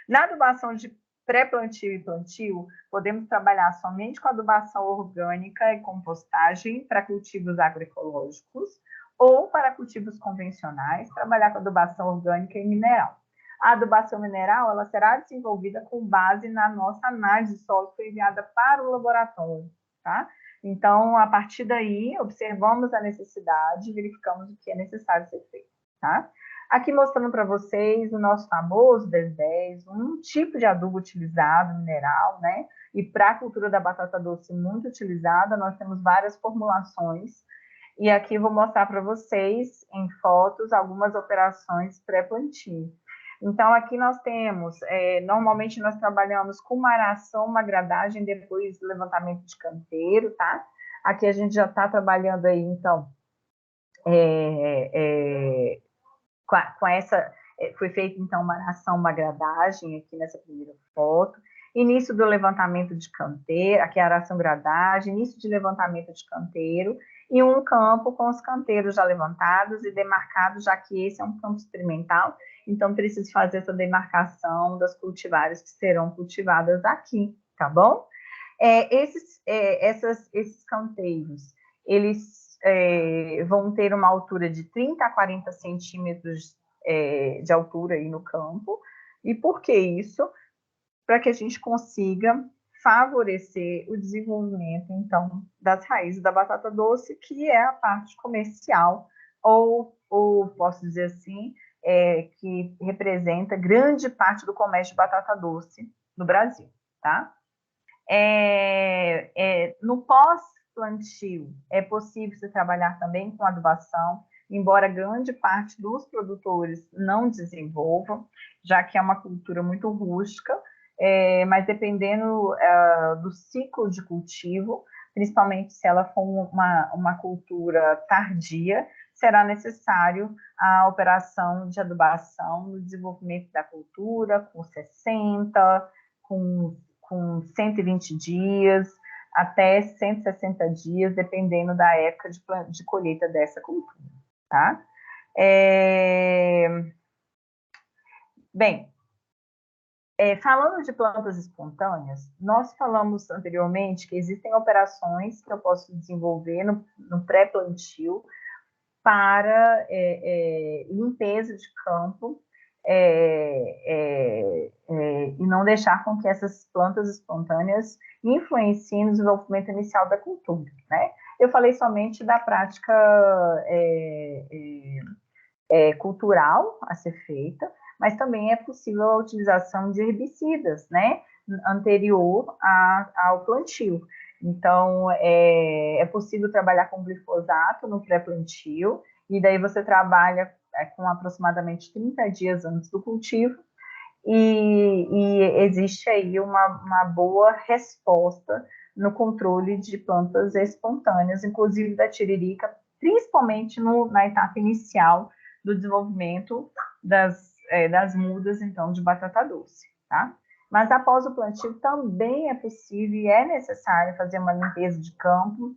Na adubação de pré-plantio e plantio, podemos trabalhar somente com adubação orgânica e compostagem para cultivos agroecológicos, ou para cultivos convencionais, trabalhar com adubação orgânica e mineral. A adubação mineral ela será desenvolvida com base na nossa análise de solo que foi enviada para o laboratório, tá? Então, a partir daí, observamos a necessidade, verificamos o que é necessário ser feito, tá? Aqui mostrando para vocês o nosso famoso 10-10, um tipo de adubo utilizado, mineral, né? E para a cultura da batata doce muito utilizada, nós temos várias formulações. E aqui vou mostrar para vocês, em fotos, algumas operações pré-plantio. Então, aqui nós temos, normalmente nós trabalhamos com uma aração, uma gradagem, depois levantamento de canteiro, tá? Aqui a gente já está trabalhando aí, então, com essa, foi feita, então, uma aração, uma gradagem aqui nessa primeira foto. Início do levantamento de canteiro, aqui a aração gradagem, início de levantamento de canteiro, e um campo com os canteiros já levantados e demarcados, já que esse é um campo experimental, então preciso fazer essa demarcação das cultivares que serão cultivadas aqui, tá bom? Esses canteiros, eles vão ter uma altura de 30 a 40 centímetros de altura aí no campo. E por que isso? Para que a gente consiga favorecer o desenvolvimento, então, das raízes da batata doce, que é a parte comercial, ou posso dizer assim, que representa grande parte do comércio de batata doce no Brasil, tá? No pós-plantio, é possível se trabalhar também com adubação, embora grande parte dos produtores não desenvolvam, já que é uma cultura muito rústica, mas dependendo do ciclo de cultivo, principalmente se ela for uma cultura tardia, será necessário a operação de adubação no desenvolvimento da cultura, com 60, com 120 dias, até 160 dias, dependendo da época de colheita dessa cultura, tá? Bem, falando de plantas espontâneas, nós falamos anteriormente que existem operações que eu posso desenvolver no pré-plantio para limpeza de campo, e não deixar com que essas plantas espontâneas influenciem no desenvolvimento inicial da cultura, né? Eu falei somente da prática cultural a ser feita, mas também é possível a utilização de herbicidas, né, anterior ao plantio. Então, é possível trabalhar com glifosato no pré-plantio, e daí você trabalha com aproximadamente 30 dias antes do cultivo, e existe aí uma boa resposta no controle de plantas espontâneas, inclusive da tiririca, principalmente na etapa inicial do desenvolvimento das mudas, então, de batata doce, tá? Mas após o plantio também é possível e é necessário fazer uma limpeza de campo,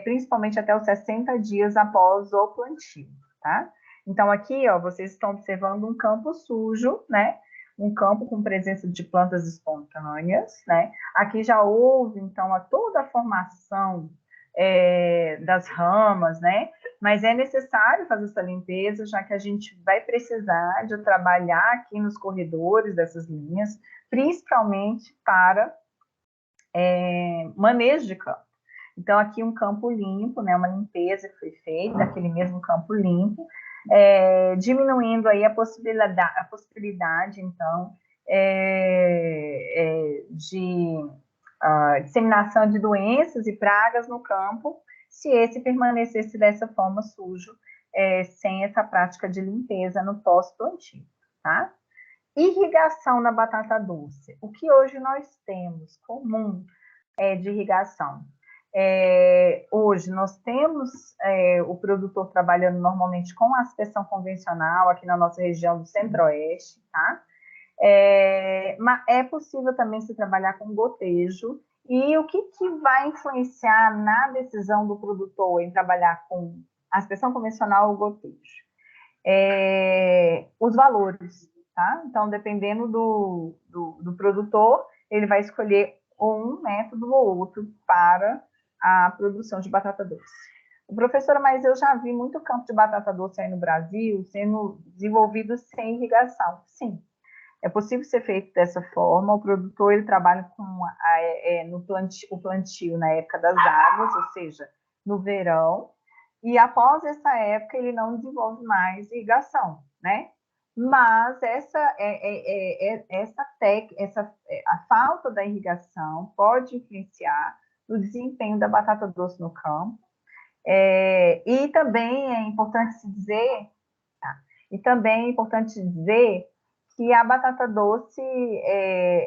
principalmente até os 60 dias após o plantio, tá? Então, aqui, ó, vocês estão observando um campo sujo, né? Um campo com presença de plantas espontâneas, né? Aqui já houve, então, toda a formação das ramas, né? Mas é necessário fazer essa limpeza, já que a gente vai precisar de trabalhar aqui nos corredores dessas linhas, principalmente para manejo de campo. Então, aqui um campo limpo, né? Uma limpeza que foi feita, daquele mesmo campo limpo, diminuindo aí a possibilidade então, de disseminação de doenças e pragas no campo, se esse permanecesse dessa forma sujo, sem essa prática de limpeza no pós-plantio, tá? Irrigação na batata doce. O que hoje nós temos comum de irrigação? Hoje nós temos o produtor trabalhando normalmente com aspersão convencional aqui na nossa região do Centro-Oeste, tá? É possível também se trabalhar com gotejo. E o que vai influenciar na decisão do produtor em trabalhar com aspersão convencional ou gotejo? Os valores, tá? Então, dependendo do produtor, ele vai escolher um método ou outro para a produção de batata doce. Professora, mas eu já vi muito campo de batata doce aí no Brasil sendo desenvolvido sem irrigação. Sim, é possível ser feito dessa forma. O produtor ele trabalha com o plantio na época das águas, ou seja, no verão, e após essa época ele não desenvolve mais irrigação, né? Mas a falta da irrigação pode influenciar no desempenho da batata doce no campo. E também é importante se dizer, e também é importante dizer que a batata doce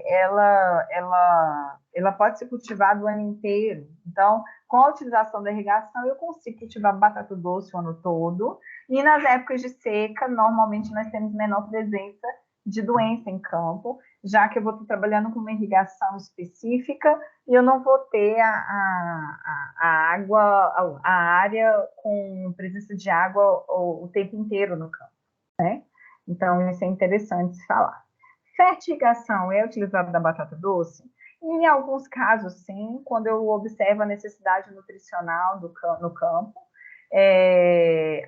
ela pode ser cultivada o ano inteiro. Então, com a utilização da irrigação, eu consigo cultivar batata doce o ano todo. E nas épocas de seca, normalmente nós temos menor presença de doença em campo, já que eu vou estar trabalhando com uma irrigação específica e eu não vou ter a água, a área com presença de água o tempo inteiro no campo, né? Então, isso é interessante se falar. Fertigação é utilizada na batata doce? Em alguns casos, sim, quando eu observo a necessidade nutricional no campo,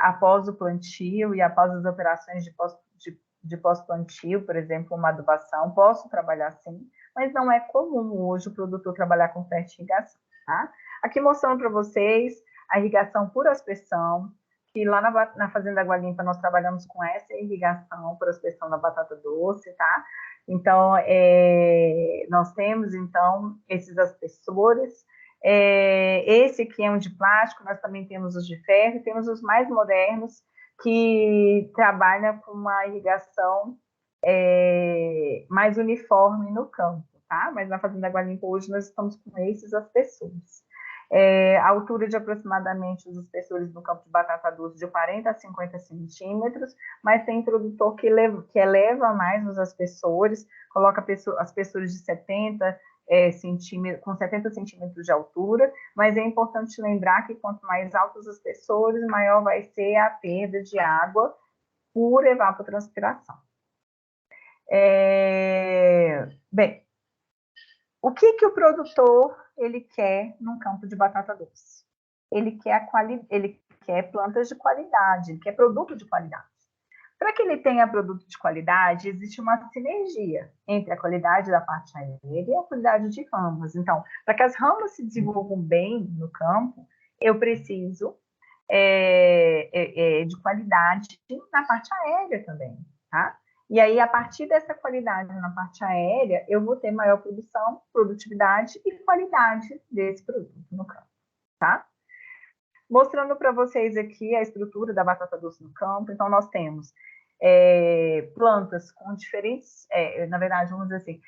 após o plantio e após as operações de pós-plantio, por exemplo, uma adubação, posso trabalhar sim, mas não é comum hoje o produtor trabalhar com fertigação, tá? Aqui mostrando para vocês a irrigação por aspersão, que lá na Fazenda Água Limpa nós trabalhamos com essa irrigação por aspersão na batata doce, tá? Então, nós temos, então, esses aspersores. Esse aqui é um de plástico, nós também temos os de ferro, e temos os mais modernos, que trabalham com uma irrigação mais uniforme no campo, tá? Mas na Fazenda Água Limpa hoje nós estamos com esses aspersores. A altura de aproximadamente os espessores no campo de batata doce de 40 a 50 centímetros, mas tem produtor que eleva mais os espessores, coloca espessores de 70 centímetros, com 70 centímetros de altura, mas é importante lembrar que quanto mais altos os espessores, maior vai ser a perda de água por evapotranspiração. Bem, o que o produtor ele quer num campo de batata doce? Ele quer plantas de qualidade, ele quer produto de qualidade. Para que ele tenha produto de qualidade, existe uma sinergia entre a qualidade da parte aérea e a qualidade de ramas. Então, para que as ramas se desenvolvam bem no campo, eu preciso de qualidade na parte aérea também, tá? E aí, a partir dessa qualidade na parte aérea, eu vou ter maior produção, produtividade e qualidade desse produto no campo, tá? Mostrando para vocês aqui a estrutura da batata doce no campo. Então, nós temos plantas com diferentes, na verdade, vamos dizer assim,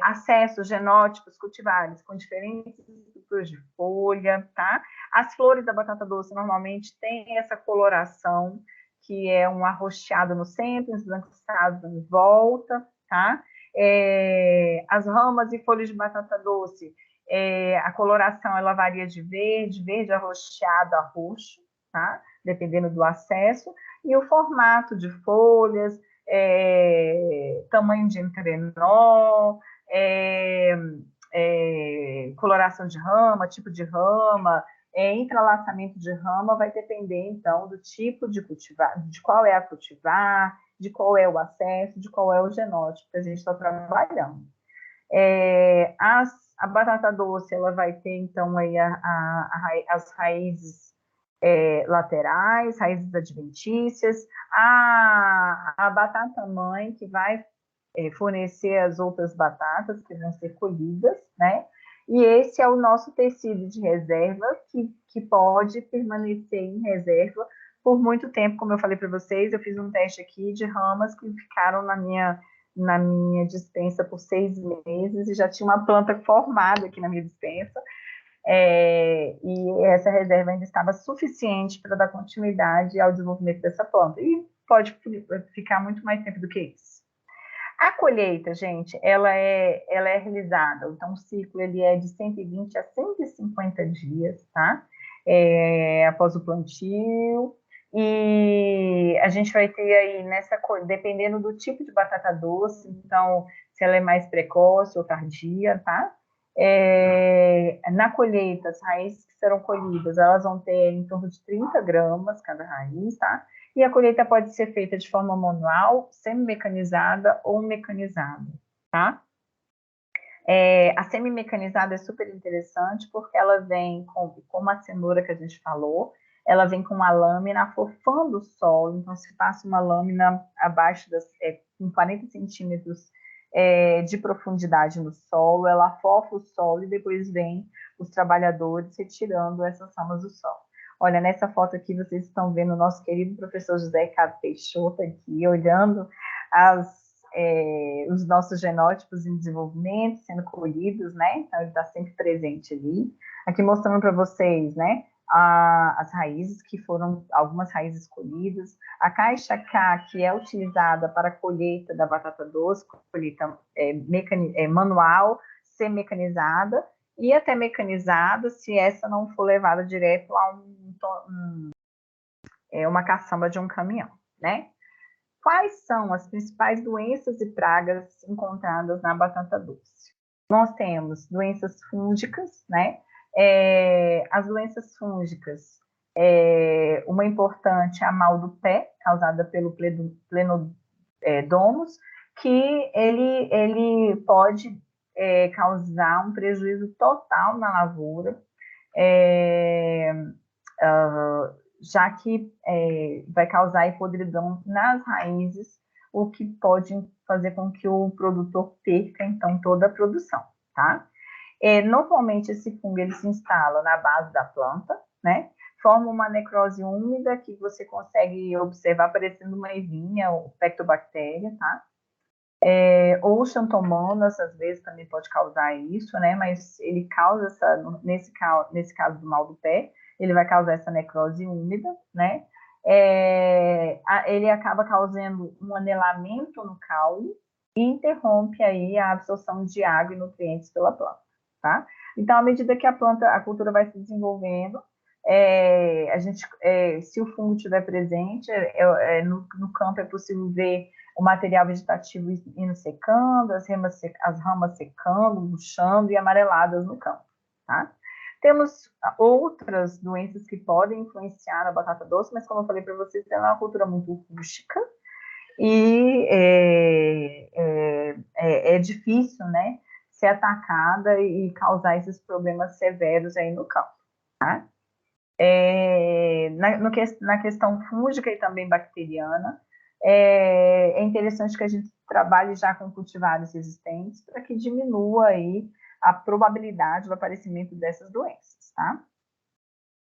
acessos genótipos cultivares com diferentes estruturas de folha, tá? As flores da batata doce normalmente têm essa coloração, que é um arroxeado no centro, esbranquiçado em volta, tá? As ramas e folhas de batata doce, a coloração ela varia de verde arroxeado a roxo, tá? Dependendo do acesso, e o formato de folhas, tamanho de entrenó, coloração de rama, tipo de rama, entrelaçamento de rama, vai depender, então, do tipo de cultivar, de qual é a cultivar, de qual é o acesso, de qual é o genótipo que a gente está trabalhando. A batata doce, ela vai ter, então, aí as raízes laterais, raízes adventícias, a batata mãe, que vai fornecer as outras batatas que vão ser colhidas, né? E esse é o nosso tecido de reserva, que pode permanecer em reserva por muito tempo. Como eu falei para vocês, eu fiz um teste aqui de ramas que ficaram na minha despensa por 6 meses, e já tinha uma planta formada aqui na minha despensa, e essa reserva ainda estava suficiente para dar continuidade ao desenvolvimento dessa planta, e pode ficar muito mais tempo do que isso. A colheita, gente, ela é realizada, então o ciclo ele é de 120 a 150 dias, tá? Após o plantio, e a gente vai ter aí dependendo do tipo de batata doce, então se ela é mais precoce ou tardia, tá? Na colheita, as raízes que serão colhidas, elas vão ter em torno de 30 gramas cada raiz, tá? E a colheita pode ser feita de forma manual, semi-mecanizada ou mecanizada, tá? A semi-mecanizada é super interessante porque ela vem como a cenoura que a gente falou, ela vem com uma lâmina afofando o solo, então se passa uma lâmina abaixo com 40 centímetros de profundidade no solo, ela afofa o solo e depois vem os trabalhadores retirando essas ramas do solo. Olha, nessa foto aqui vocês estão vendo o nosso querido professor José Ricardo Peixoto aqui, olhando os nossos genótipos em desenvolvimento, sendo colhidos, né? Então, ele está sempre presente ali. Aqui mostrando para vocês, né? As raízes, que foram algumas raízes colhidas. A caixa K, que é utilizada para a colheita da batata doce, colheita manual, semi-mecanizada, e até mecanizada, se essa não for levada direto a uma caçamba de um caminhão, né? Quais são as principais doenças e pragas encontradas na batata doce? Nós temos doenças fúngicas, né? As doenças fúngicas, uma importante é a mal do pé, causada pelo plenodomus, que ele pode causar um prejuízo total na lavoura, já que vai causar podridão nas raízes, o que pode fazer com que o produtor perca, então, toda a produção, tá? Normalmente, esse fungo, ele se instala na base da planta, né? Forma uma necrose úmida, que você consegue observar parecendo uma ervinha, ou pectobactéria, tá? Ou xantomonas, às vezes, também pode causar isso, né? Mas ele causa nesse caso do mal do pé, ele vai causar essa necrose úmida, né? Ele acaba causando um anelamento no caule e interrompe aí a absorção de água e nutrientes pela planta, tá? Então, à medida que a cultura vai se desenvolvendo, se o fungo estiver presente, no campo é possível ver o material vegetativo indo secando, as ramas secando, murchando e amareladas no campo, tá? Temos outras doenças que podem influenciar a batata doce, mas como eu falei para vocês, ela é uma cultura muito rústica e é difícil, né, ser atacada e causar esses problemas severos aí no campo, tá? Na questão fúngica e também bacteriana, é interessante que a gente trabalhe já com cultivares resistentes para que diminua aí a probabilidade do aparecimento dessas doenças, tá?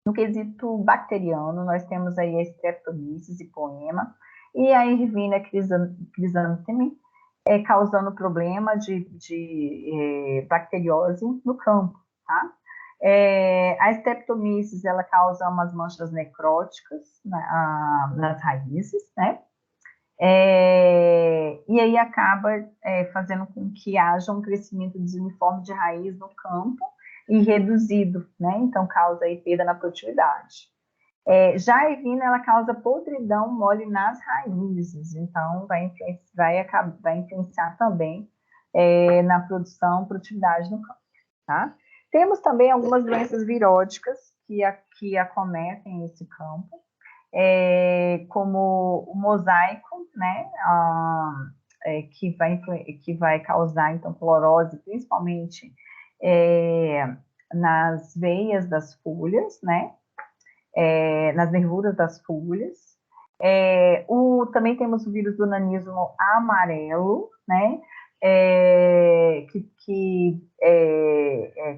No quesito bacteriano, nós temos aí a Streptomyces e Poema e a Ervina chrysanthemi, causando problema de bacteriose no campo, tá? A Streptomyces, ela causa umas manchas necróticas nas raízes, né? E aí acaba fazendo com que haja um crescimento desuniforme de raiz no campo e reduzido, né? Então causa aí perda na produtividade. Já a ervina, ela causa podridão mole nas raízes, então vai influenciar também na produtividade no campo, tá? Temos também algumas doenças viróticas que acometem esse campo, como o mosaico, né, que vai causar, então, clorose, principalmente nas veias das folhas, né, nas nervuras das folhas. Também temos o vírus do nanismo amarelo, né, que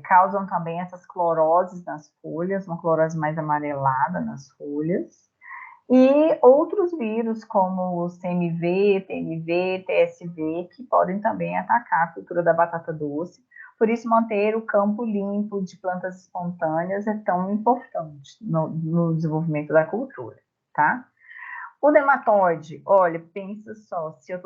causam também essas cloroses nas folhas, uma clorose mais amarelada nas folhas. E outros vírus, como o CMV, TNV, TSV, que podem também atacar a cultura da batata doce. Por isso, manter o campo limpo de plantas espontâneas é tão importante no desenvolvimento da cultura, tá? O nematóide, olha, pensa só, se eu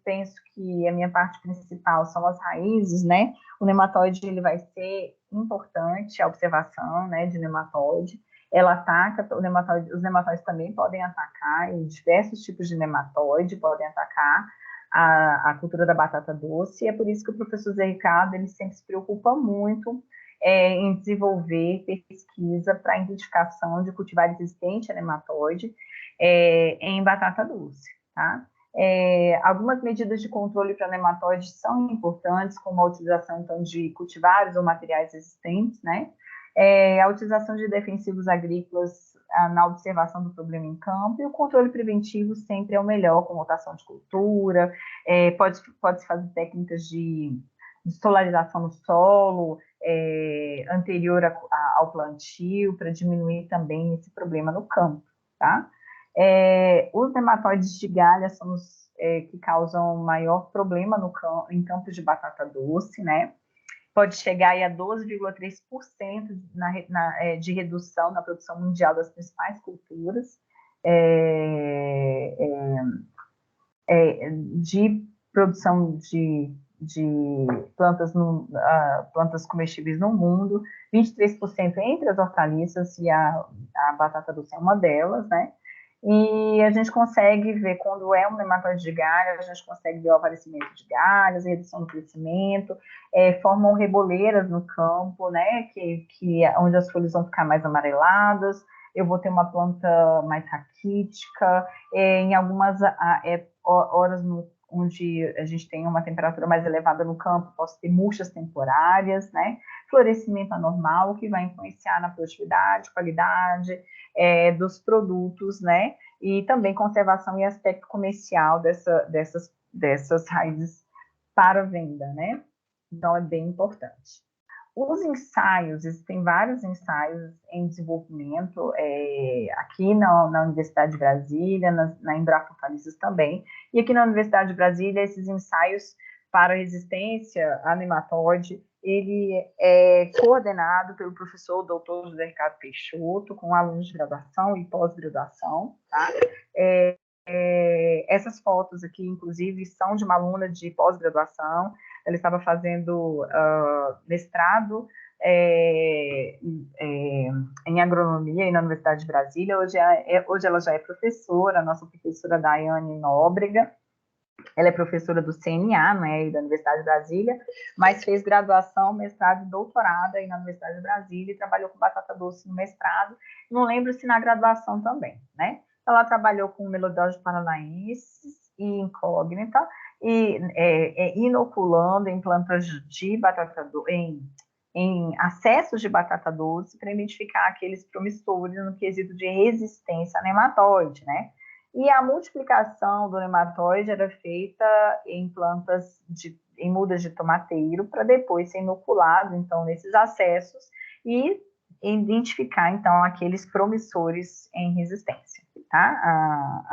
penso que a minha parte principal são as raízes, né? O nematóide, ele vai ser importante, a observação, né, de nematóide. Ela ataca, os nematóides também podem atacar, e diversos tipos de nematóide podem atacar a cultura da batata doce, e é por isso que o professor Zé Ricardo, ele sempre se preocupa muito em desenvolver pesquisa para identificação de cultivares resistentes a nematóide em batata doce, tá? Algumas medidas de controle para nematóides são importantes, como a utilização, então, de cultivares ou materiais resistentes, né? A utilização de defensivos agrícolas na observação do problema em campo, e o controle preventivo sempre é o melhor, com rotação de cultura, pode-se fazer técnicas de solarização no solo, anterior ao plantio, para diminuir também esse problema no campo, tá? Os nematóides de galha são os que causam maior problema em campos de batata doce, né? Pode chegar aí a 12,3% de redução na produção mundial das principais culturas de produção de plantas comestíveis no mundo, 23% entre as hortaliças, e a batata doce é uma delas, né? E a gente consegue ver, quando é um nematóide de galha, a gente consegue ver o aparecimento de galhas, redução do crescimento, formam reboleiras no campo, né, onde as folhas vão ficar mais amareladas, eu vou ter uma planta mais raquítica, em algumas horas onde a gente tem uma temperatura mais elevada no campo, posso ter murchas temporárias, né, florescimento anormal, que vai influenciar na produtividade, qualidade dos produtos, né, e também conservação e aspecto comercial dessas raízes para venda, né, então é bem importante. Os ensaios, existem vários ensaios em desenvolvimento aqui na Universidade de Brasília, na Embrapa Hortaliças também, e aqui na Universidade de Brasília, esses ensaios para resistência a nematóide, ele é coordenado pelo professor doutor José Ricardo Peixoto, com alunos de graduação e pós-graduação, tá? Essas fotos aqui, inclusive, são de uma aluna de pós-graduação. Ela estava fazendo mestrado em agronomia na Universidade de Brasília. Hoje ela já é professora, a nossa professora Daiane Nóbrega. Ela é professora do CNA, né, da Universidade de Brasília, mas fez graduação, mestrado e doutorado aí na Universidade de Brasília e trabalhou com batata doce no mestrado. Não lembro se na graduação também, né? Ela trabalhou com melodose paranaenses e incógnita, e inoculando em plantas de batata doce, em acessos de batata doce, para identificar aqueles promissores no quesito de resistência a nematóide, né? E a multiplicação do nematóide era feita em plantas, em mudas de tomateiro, para depois ser inoculado, então, nesses acessos, e identificar, então, aqueles promissores em resistência, tá?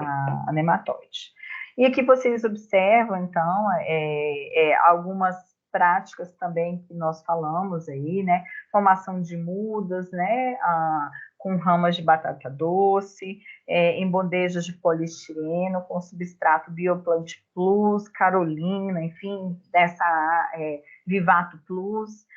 A nematóide. E aqui vocês observam, então, algumas práticas também que nós falamos aí, né? Formação de mudas, né? Com ramas de batata doce, em bandejas de poliestireno, com substrato Bioplant Plus, Carolina, enfim, Vivato Plus.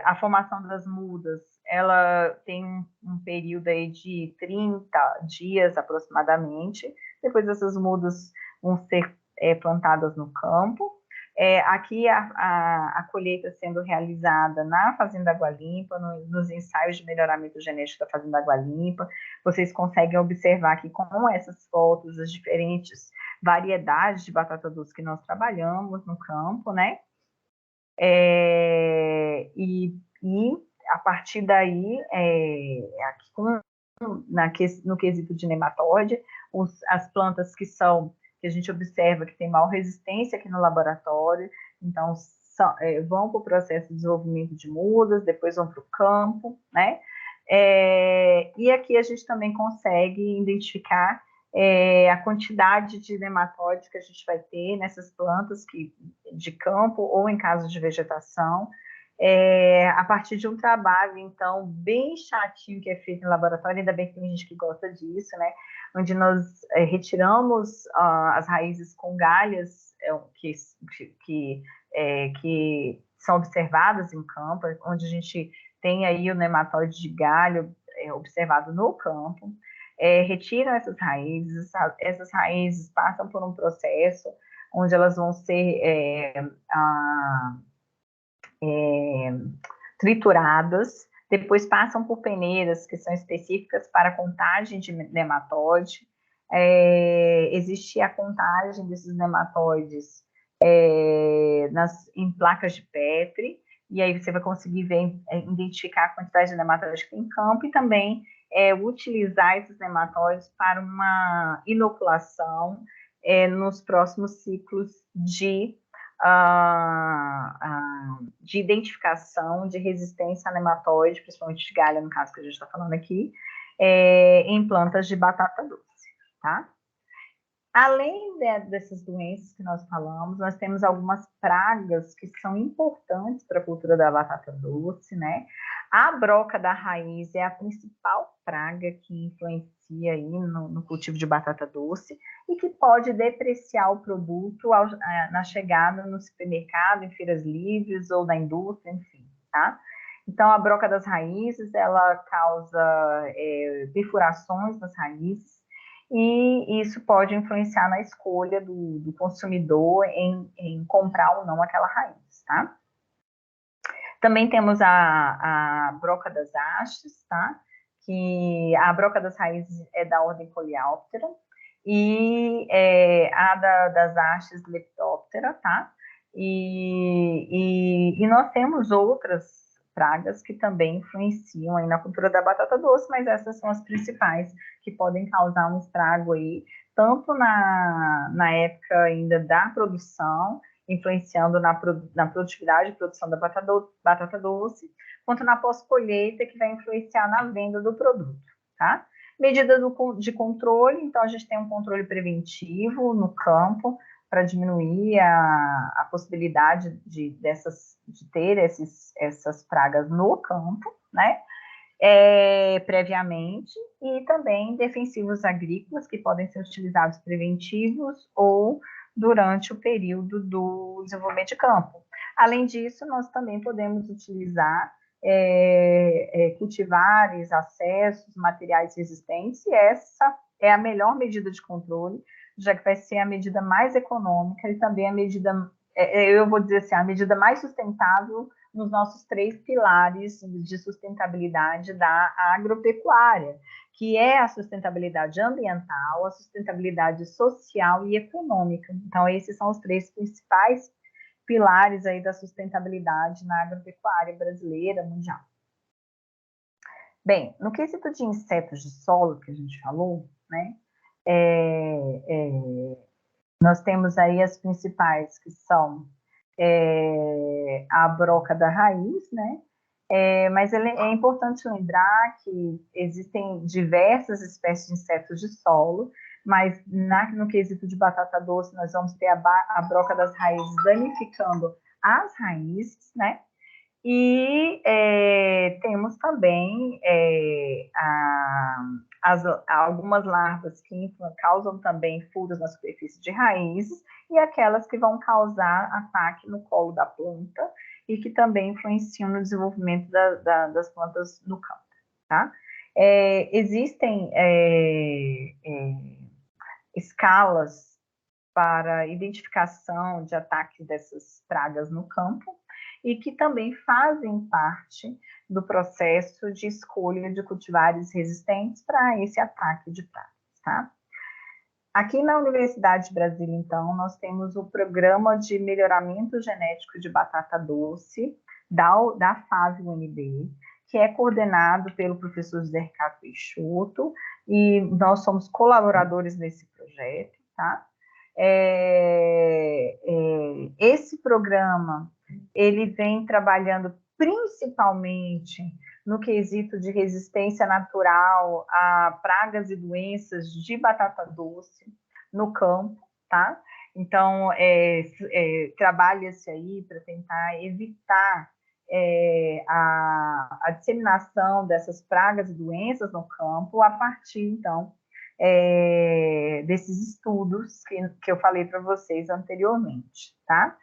A formação das mudas, ela tem um período aí de 30 dias aproximadamente, depois essas mudas vão ser plantadas no campo. Aqui a colheita sendo realizada na Fazenda Água Limpa, nos ensaios de melhoramento genético da Fazenda Água Limpa. Vocês conseguem observar aqui com essas fotos as diferentes variedades de batata doce que nós trabalhamos no campo, né? E a partir daí, aqui no quesito de nematóide, as plantas que a gente observa que tem maior resistência aqui no laboratório, então vão para o processo de desenvolvimento de mudas, depois vão para o campo, né? E aqui a gente também consegue identificar a quantidade de nematóides que a gente vai ter nessas plantas de campo ou em casos de vegetação, a partir de um trabalho, então, bem chatinho que é feito no laboratório, ainda bem que tem gente que gosta disso, né? Onde nós retiramos as raízes com galhas que são observadas em campo, onde a gente tem aí o nematóide de galho observado no campo, retiram essas raízes passam por um processo onde elas vão ser trituradas, depois passam por peneiras que são específicas para contagem de nematóide. Existe a contagem desses nematóides em placas de Petri, e aí você vai conseguir ver, identificar a quantidade de nematóides que tem em campo e também utilizar esses nematóides para uma inoculação nos próximos ciclos de identificação de resistência a nematóide, principalmente de galha, no caso que a gente está falando aqui, em plantas de batata doce, tá? Além dessas doenças que nós falamos, nós temos algumas pragas que são importantes para a cultura da batata doce, né? A broca da raiz é a principal praga que influencia aí no cultivo de batata doce e que pode depreciar o produto na chegada no supermercado, em feiras livres ou na indústria, enfim, tá? Então, a broca das raízes, ela causa perfurações nas raízes, e isso pode influenciar na escolha do consumidor em comprar ou não aquela raiz, tá? Também temos a broca das hastes, tá? Que a broca das raízes é da ordem Coleóptera, e das hastes Lepidoptera, tá? E nós temos outras pragas que também influenciam aí na cultura da batata doce, mas essas são as principais que podem causar um estrago aí, tanto na época ainda da produção, influenciando na produtividade e produção da batata doce, quanto na pós-colheita, que vai influenciar na venda do produto, tá? Medida de controle, então a gente tem um controle preventivo no campo, para diminuir a possibilidade de ter essas pragas no campo, né? Previamente, e também defensivos agrícolas, que podem ser utilizados preventivos ou durante o período do desenvolvimento de campo. Além disso, nós também podemos utilizar cultivares, acessos, materiais resistentes, e essa é a melhor medida de controle, já que vai ser a medida mais econômica e também a medida, eu vou dizer assim, a medida mais sustentável nos nossos 3 pilares de sustentabilidade da agropecuária, que é a sustentabilidade ambiental, a sustentabilidade social e econômica. Então, esses são os 3 principais pilares aí da sustentabilidade na agropecuária brasileira, mundial. Bem, no quesito de insetos de solo que a gente falou, né, nós temos aí as principais, que são a broca da raiz, né, mas é importante lembrar que existem diversas espécies de insetos de solo, mas no quesito de batata doce, nós vamos ter a broca das raízes danificando as raízes, né? E temos também algumas larvas que causam também furos na superfície de raízes e aquelas que vão causar ataque no colo da planta e que também influenciam no desenvolvimento das plantas no campo, tá? Existem escalas para identificação de ataques dessas pragas no campo e que também fazem parte do processo de escolha de cultivares resistentes para esse ataque de pragas, tá? Aqui na Universidade de Brasília, então, nós temos o Programa de Melhoramento Genético de Batata Doce, da FAV-UNB, que é coordenado pelo professor José Ricardo Peixoto, e nós somos colaboradores nesse projeto, tá? Esse programa, ele vem trabalhando principalmente no quesito de resistência natural a pragas e doenças de batata doce no campo, tá? Então, trabalha-se aí para tentar evitar a disseminação dessas pragas e doenças no campo a partir, então, desses estudos que eu falei para vocês anteriormente, tá?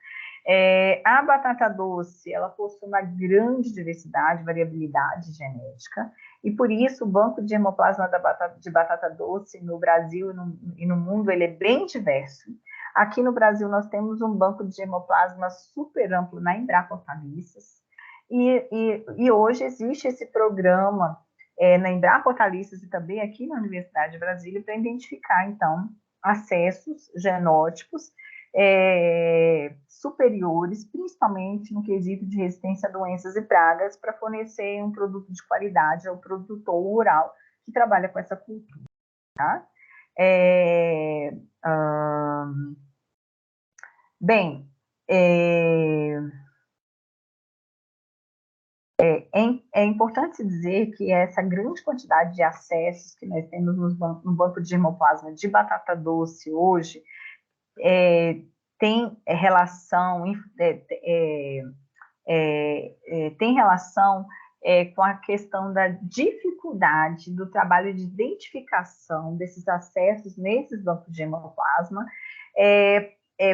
A batata doce, ela possui uma grande diversidade, variabilidade genética, e por isso o banco de hemoplasma de batata doce no Brasil e no mundo, ele é bem diverso. Aqui no Brasil, nós temos um banco de hemoplasma super amplo na Embrapa Hortaliças, e hoje existe esse programa na Embrapa Hortaliças e também aqui na Universidade de Brasília para identificar, então, acessos genótipos superiores, principalmente no quesito de resistência a doenças e pragas, para fornecer um produto de qualidade ao produtor rural que trabalha com essa cultura. Tá? Bem, é importante dizer que essa grande quantidade de acessos que nós temos no banco de germoplasma de batata doce hoje tem relação, tem relação com a questão da dificuldade do trabalho de identificação desses acessos nesses bancos de hemoplasma,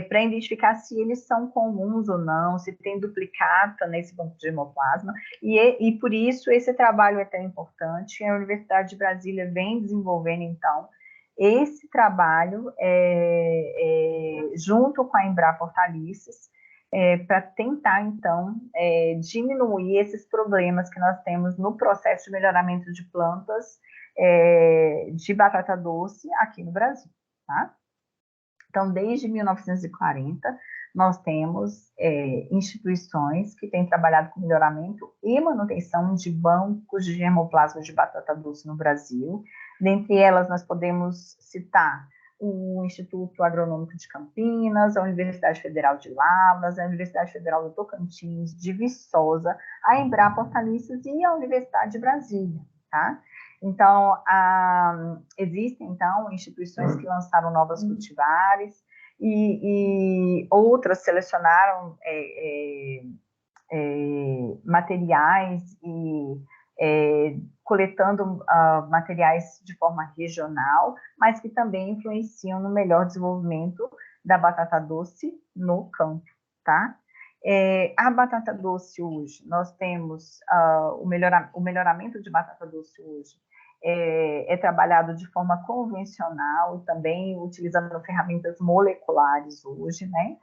para identificar se eles são comuns ou não, se tem duplicata nesse banco de hemoplasma, e por isso esse trabalho é tão importante. A Universidade de Brasília vem desenvolvendo, então, esse trabalho junto com a Embrapa Hortaliças, para tentar, então, diminuir esses problemas que nós temos no processo de melhoramento de plantas de batata doce aqui no Brasil, tá? Então, desde 1940, nós temos instituições que têm trabalhado com melhoramento e manutenção de bancos de germoplasma de batata doce no Brasil. Dentre elas, nós podemos citar o Instituto Agronômico de Campinas, a Universidade Federal de Lavras, a Universidade Federal do Tocantins, de Viçosa, a Embrapa Hortaliças e a Universidade de Brasília, tá? Então, existem, então, instituições que lançaram novas cultivares e outras selecionaram materiais e coletando materiais de forma regional, mas que também influenciam no melhor desenvolvimento da batata doce no campo, tá? A batata doce hoje, nós temos o melhoramento de batata doce hoje, é trabalhado de forma convencional e também utilizando ferramentas moleculares hoje, né?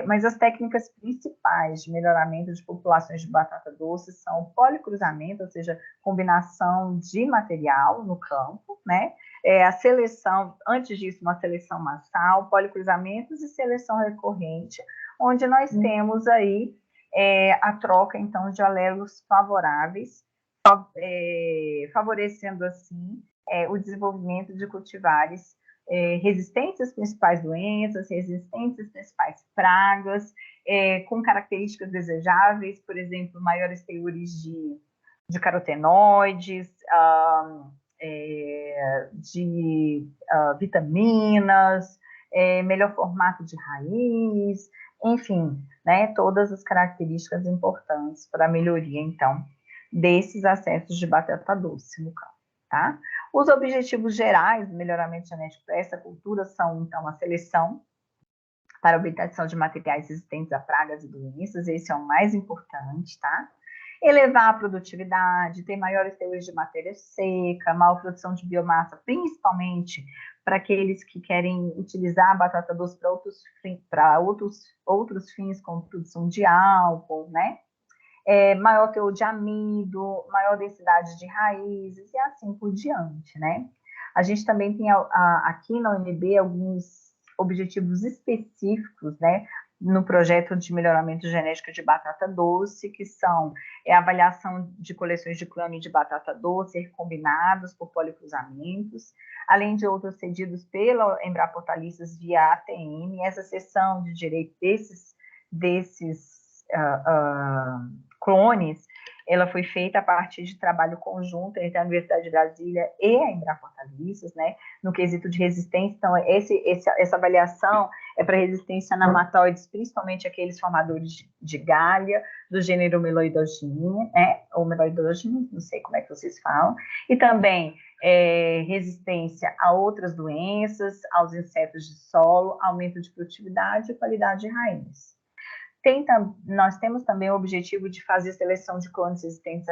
Mas as técnicas principais de melhoramento de populações de batata doce são policruzamento, ou seja, combinação de material no campo, né? A seleção, antes disso, uma seleção massal, policruzamentos e seleção recorrente, onde nós temos aí a troca, então, de alelos favoráveis, favorecendo, assim, o desenvolvimento de cultivares resistentes às principais doenças, resistentes às principais pragas, com características desejáveis, por exemplo, maiores teores de carotenoides, de vitaminas, melhor formato de raiz, enfim, né, todas as características importantes para a melhoria, então, desses acessos de batata doce no campo, tá? Os objetivos gerais do melhoramento genético para essa cultura são, então, a seleção para a obtenção de materiais resistentes a pragas e doenças, esse é o mais importante, tá? Elevar a produtividade, ter maiores teores de matéria seca, maior produção de biomassa, principalmente para aqueles que querem utilizar a batata doce para outros fins, como produção de álcool, né? Maior teor de amido, maior densidade de raízes e assim por diante, né? A gente também tem aqui na UNB alguns objetivos específicos, né, no projeto de melhoramento genético de batata doce, que são a avaliação de coleções de clone de batata doce recombinados por policruzamentos, além de outros cedidos pela Embrapa Hortaliças via ATM. Essa cessão de direito desses clones, ela foi feita a partir de trabalho conjunto entre a Universidade de Brasília e a Embrapa Hortaliças, né, no quesito de resistência. Então, essa avaliação é para resistência a nematóides, principalmente aqueles formadores de galha, do gênero Meloidogene, né, ou Meloidogene, não sei como é que vocês falam, e também resistência a outras doenças, aos insetos de solo, aumento de produtividade e qualidade de raiz. Nós temos também o objetivo de fazer seleção de clones resistentes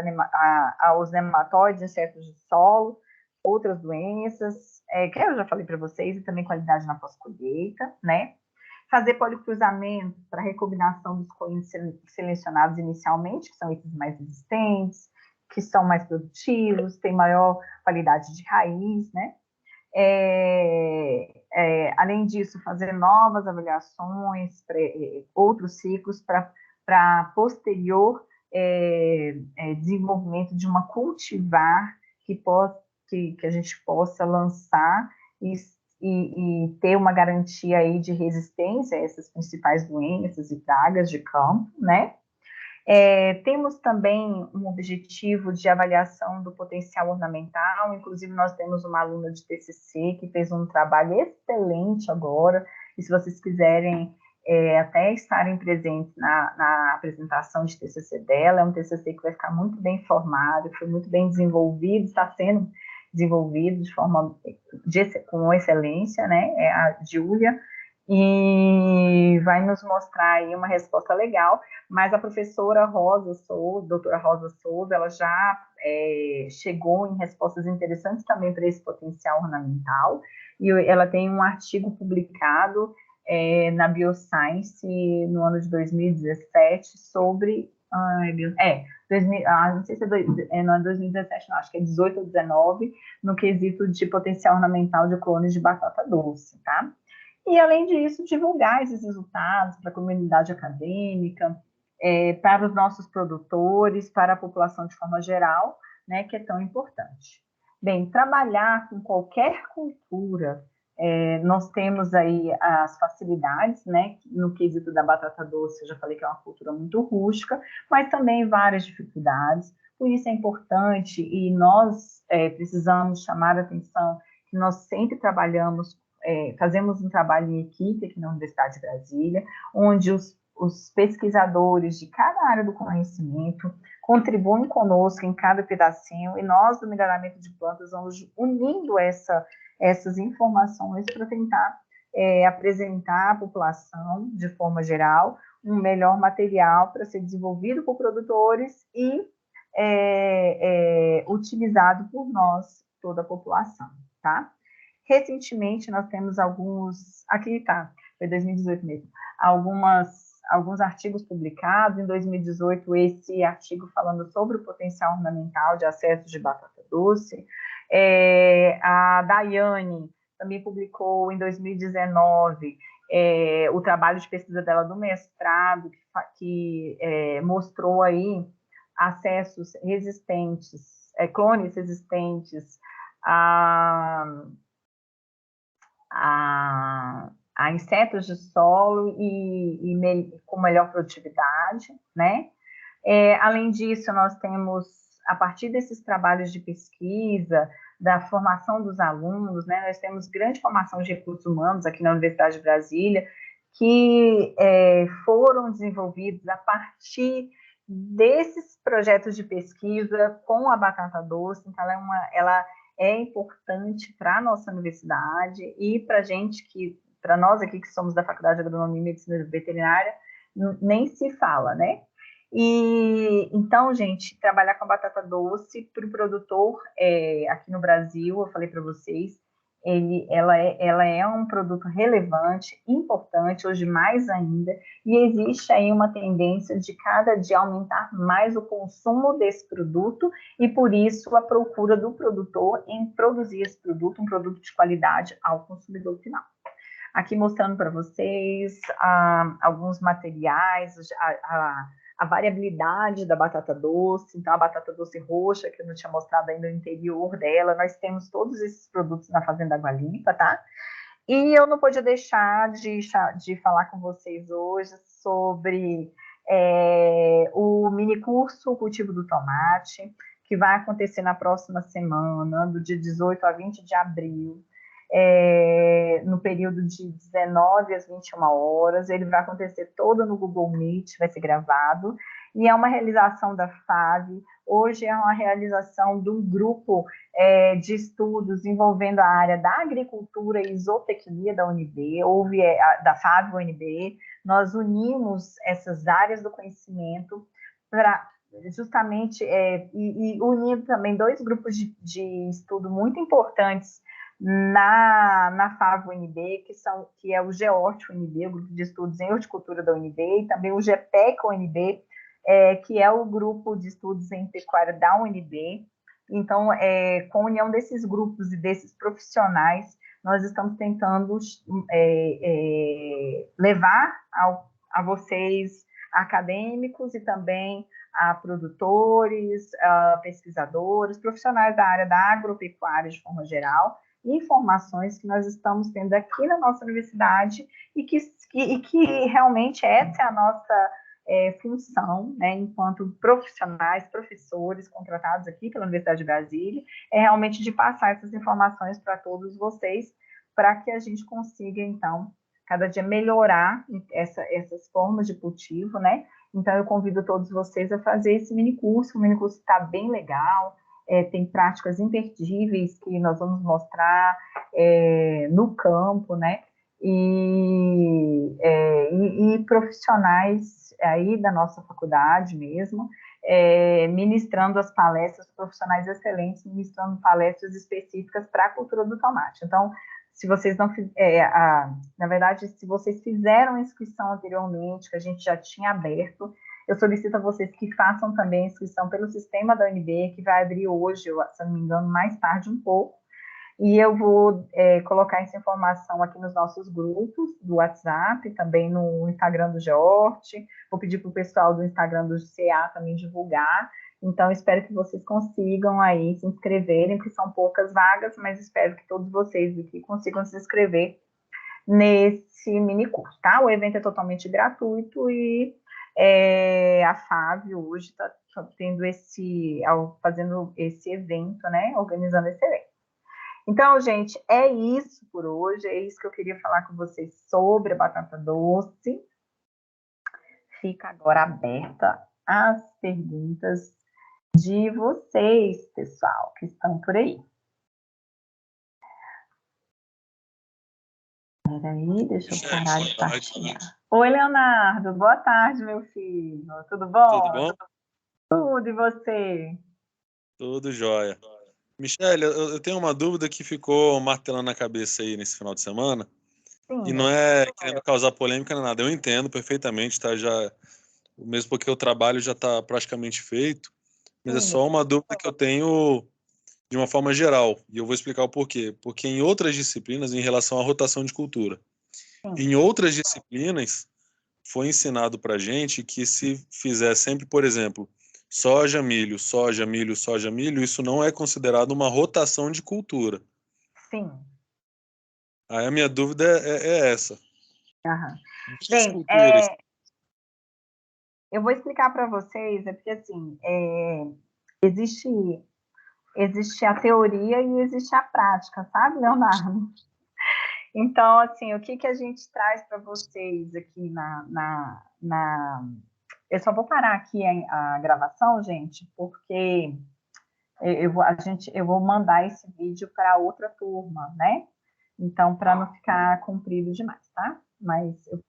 aos nematóides, insetos de solo, outras doenças, que eu já falei para vocês, e também qualidade na pós-colheita, né? Fazer policruzamento para recombinação dos clones selecionados inicialmente, que são esses mais resistentes, que são mais produtivos, têm maior qualidade de raiz, né? além disso, fazer novas avaliações, outros ciclos para posterior desenvolvimento de uma cultivar que a gente possa lançar e ter uma garantia aí de resistência a essas principais doenças e pragas de campo, né? Temos também um objetivo de avaliação do potencial ornamental, inclusive nós temos uma aluna de TCC que fez um trabalho excelente agora, e se vocês quiserem até estarem presentes na apresentação de TCC dela, é um TCC que vai ficar muito bem formado, foi muito bem desenvolvido, está sendo desenvolvido de forma com excelência, né, é a Júlia, e vai nos mostrar aí uma resposta legal, mas a professora Rosa Souza, doutora Rosa Souza, ela já chegou em respostas interessantes também para esse potencial ornamental, e ela tem um artigo publicado na Bioscience no ano de 2017 sobre... não sei se não é 2017, não, acho que é 18 ou 19, no quesito de potencial ornamental de clones de batata doce, tá? E, além disso, divulgar esses resultados para a comunidade acadêmica, para os nossos produtores, para a população de forma geral, né, que é tão importante. Bem, trabalhar com qualquer cultura, nós temos aí as facilidades, né, no quesito da batata doce, eu já falei que é uma cultura muito rústica, mas também várias dificuldades, por isso é importante, e nós precisamos chamar a atenção que nós sempre trabalhamos, fazemos um trabalho em equipe aqui na Universidade de Brasília, onde os pesquisadores de cada área do conhecimento contribuem conosco em cada pedacinho, e nós, do melhoramento de plantas, vamos unindo essas informações para tentar apresentar à população, de forma geral, um melhor material para ser desenvolvido por produtores e utilizado por nós, toda a população, tá? Recentemente, nós temos aqui está, foi 2018 mesmo, alguns artigos publicados. Em 2018, esse artigo falando sobre o potencial ornamental de acesso de batata doce. A Daiane também publicou em 2019 o trabalho de pesquisa dela do mestrado, que mostrou aí acessos resistentes, clones resistentes a insetos de solo e com melhor produtividade, né? Além disso, nós temos, a partir desses trabalhos de pesquisa, da formação dos alunos, né? Nós temos grande formação de recursos humanos aqui na Universidade de Brasília, que foram desenvolvidos a partir desses projetos de pesquisa com a batata doce. Então, ela é importante para a nossa universidade e para nós aqui que somos da Faculdade de Agronomia e Medicina Veterinária, nem se fala, né? E então, gente, trabalhar com a batata doce para o produtor aqui no Brasil, eu falei para vocês, ela é um produto relevante, importante, hoje mais ainda, e existe aí uma tendência de cada dia aumentar mais o consumo desse produto, e por isso a procura do produtor em produzir esse produto, um produto de qualidade ao consumidor final. Aqui mostrando para vocês alguns materiais, a variabilidade da batata doce. Então, a batata doce roxa, que eu não tinha mostrado ainda o interior dela, nós temos todos esses produtos na Fazenda Água Limpa, tá? E eu não podia deixar de falar com vocês hoje sobre o mini curso Cultivo do Tomate, que vai acontecer na próxima semana, do dia 18 a 20 de abril, no período de 19 às 21 horas. Ele vai acontecer todo no Google Meet, vai ser gravado, e é uma realização da FAV. Hoje é uma realização de um grupo de estudos envolvendo a área da agricultura e zootecnia da UNB, da FAV UNB. Nós unimos essas áreas do conhecimento para justamente, e unindo também dois grupos de estudo muito importantes na FAV UNB, que é o GEHORT UNB, o Grupo de Estudos em Horticultura da UNB, e também o GPEC UNB, que é o Grupo de Estudos em Pecuária da UNB. Então, com a união desses grupos e desses profissionais, nós estamos tentando levar a vocês, acadêmicos e também a produtores, a pesquisadores, profissionais da área da agropecuária de forma geral, informações que nós estamos tendo aqui na nossa universidade e que realmente essa é a nossa função, né, enquanto profissionais, professores contratados aqui pela Universidade de Brasília, é realmente de passar essas informações para todos vocês, para que a gente consiga, então, cada dia melhorar essas formas de cultivo, né? Então, eu convido todos vocês a fazer esse minicurso. O minicurso está bem legal, tem práticas imperdíveis que nós vamos mostrar no campo, né? E profissionais aí da nossa faculdade mesmo, ministrando as palestras, profissionais excelentes, ministrando palestras específicas para a cultura do tomate. Então, se vocês não na verdade, se vocês fizeram a inscrição anteriormente, que a gente já tinha aberto, eu solicito a vocês que façam também a inscrição pelo sistema da UNB, que vai abrir hoje, se não me engano, mais tarde um pouco, e eu vou colocar essa informação aqui nos nossos grupos do WhatsApp, também no Instagram do Georte, vou pedir para o pessoal do Instagram do CA também divulgar. Então, espero que vocês consigam aí se inscreverem, porque são poucas vagas, mas espero que todos vocês aqui consigam se inscrever nesse mini curso, tá? O evento é totalmente gratuito e a Fábio hoje está fazendo esse evento, né? Organizando esse evento. Então, gente, é isso por hoje, é isso que eu queria falar com vocês sobre a batata doce. Fica agora aberta as perguntas de vocês, pessoal, que estão por aí. Peraí, deixa eu parar de partilhar. Oi, Leonardo, boa tarde, meu filho. Tudo bom? Tudo bom? Tudo, e você? Tudo jóia. Michele, eu tenho uma dúvida que ficou martelando na cabeça aí nesse final de semana. Sim. E não é querendo causar polêmica nem nada. Eu entendo perfeitamente, tá? Mesmo porque o trabalho já está praticamente feito, mas é só uma dúvida que eu tenho de uma forma geral. E eu vou explicar o porquê. Porque em outras disciplinas, em relação à rotação de cultura, em outras disciplinas, foi ensinado para gente que se fizer sempre, por exemplo, soja, milho, soja, milho, soja, milho, isso não é considerado uma rotação de cultura. Sim. Aí a minha dúvida é essa. Aham. Bem, culturas. Eu vou explicar para vocês, porque assim, existe a teoria e existe a prática, sabe, Leonardo? Então, assim, o que a gente traz para vocês aqui Eu só vou parar aqui a gravação, gente, porque eu vou mandar esse vídeo para outra turma, né? Então, para não ficar comprido demais, tá? Mas eu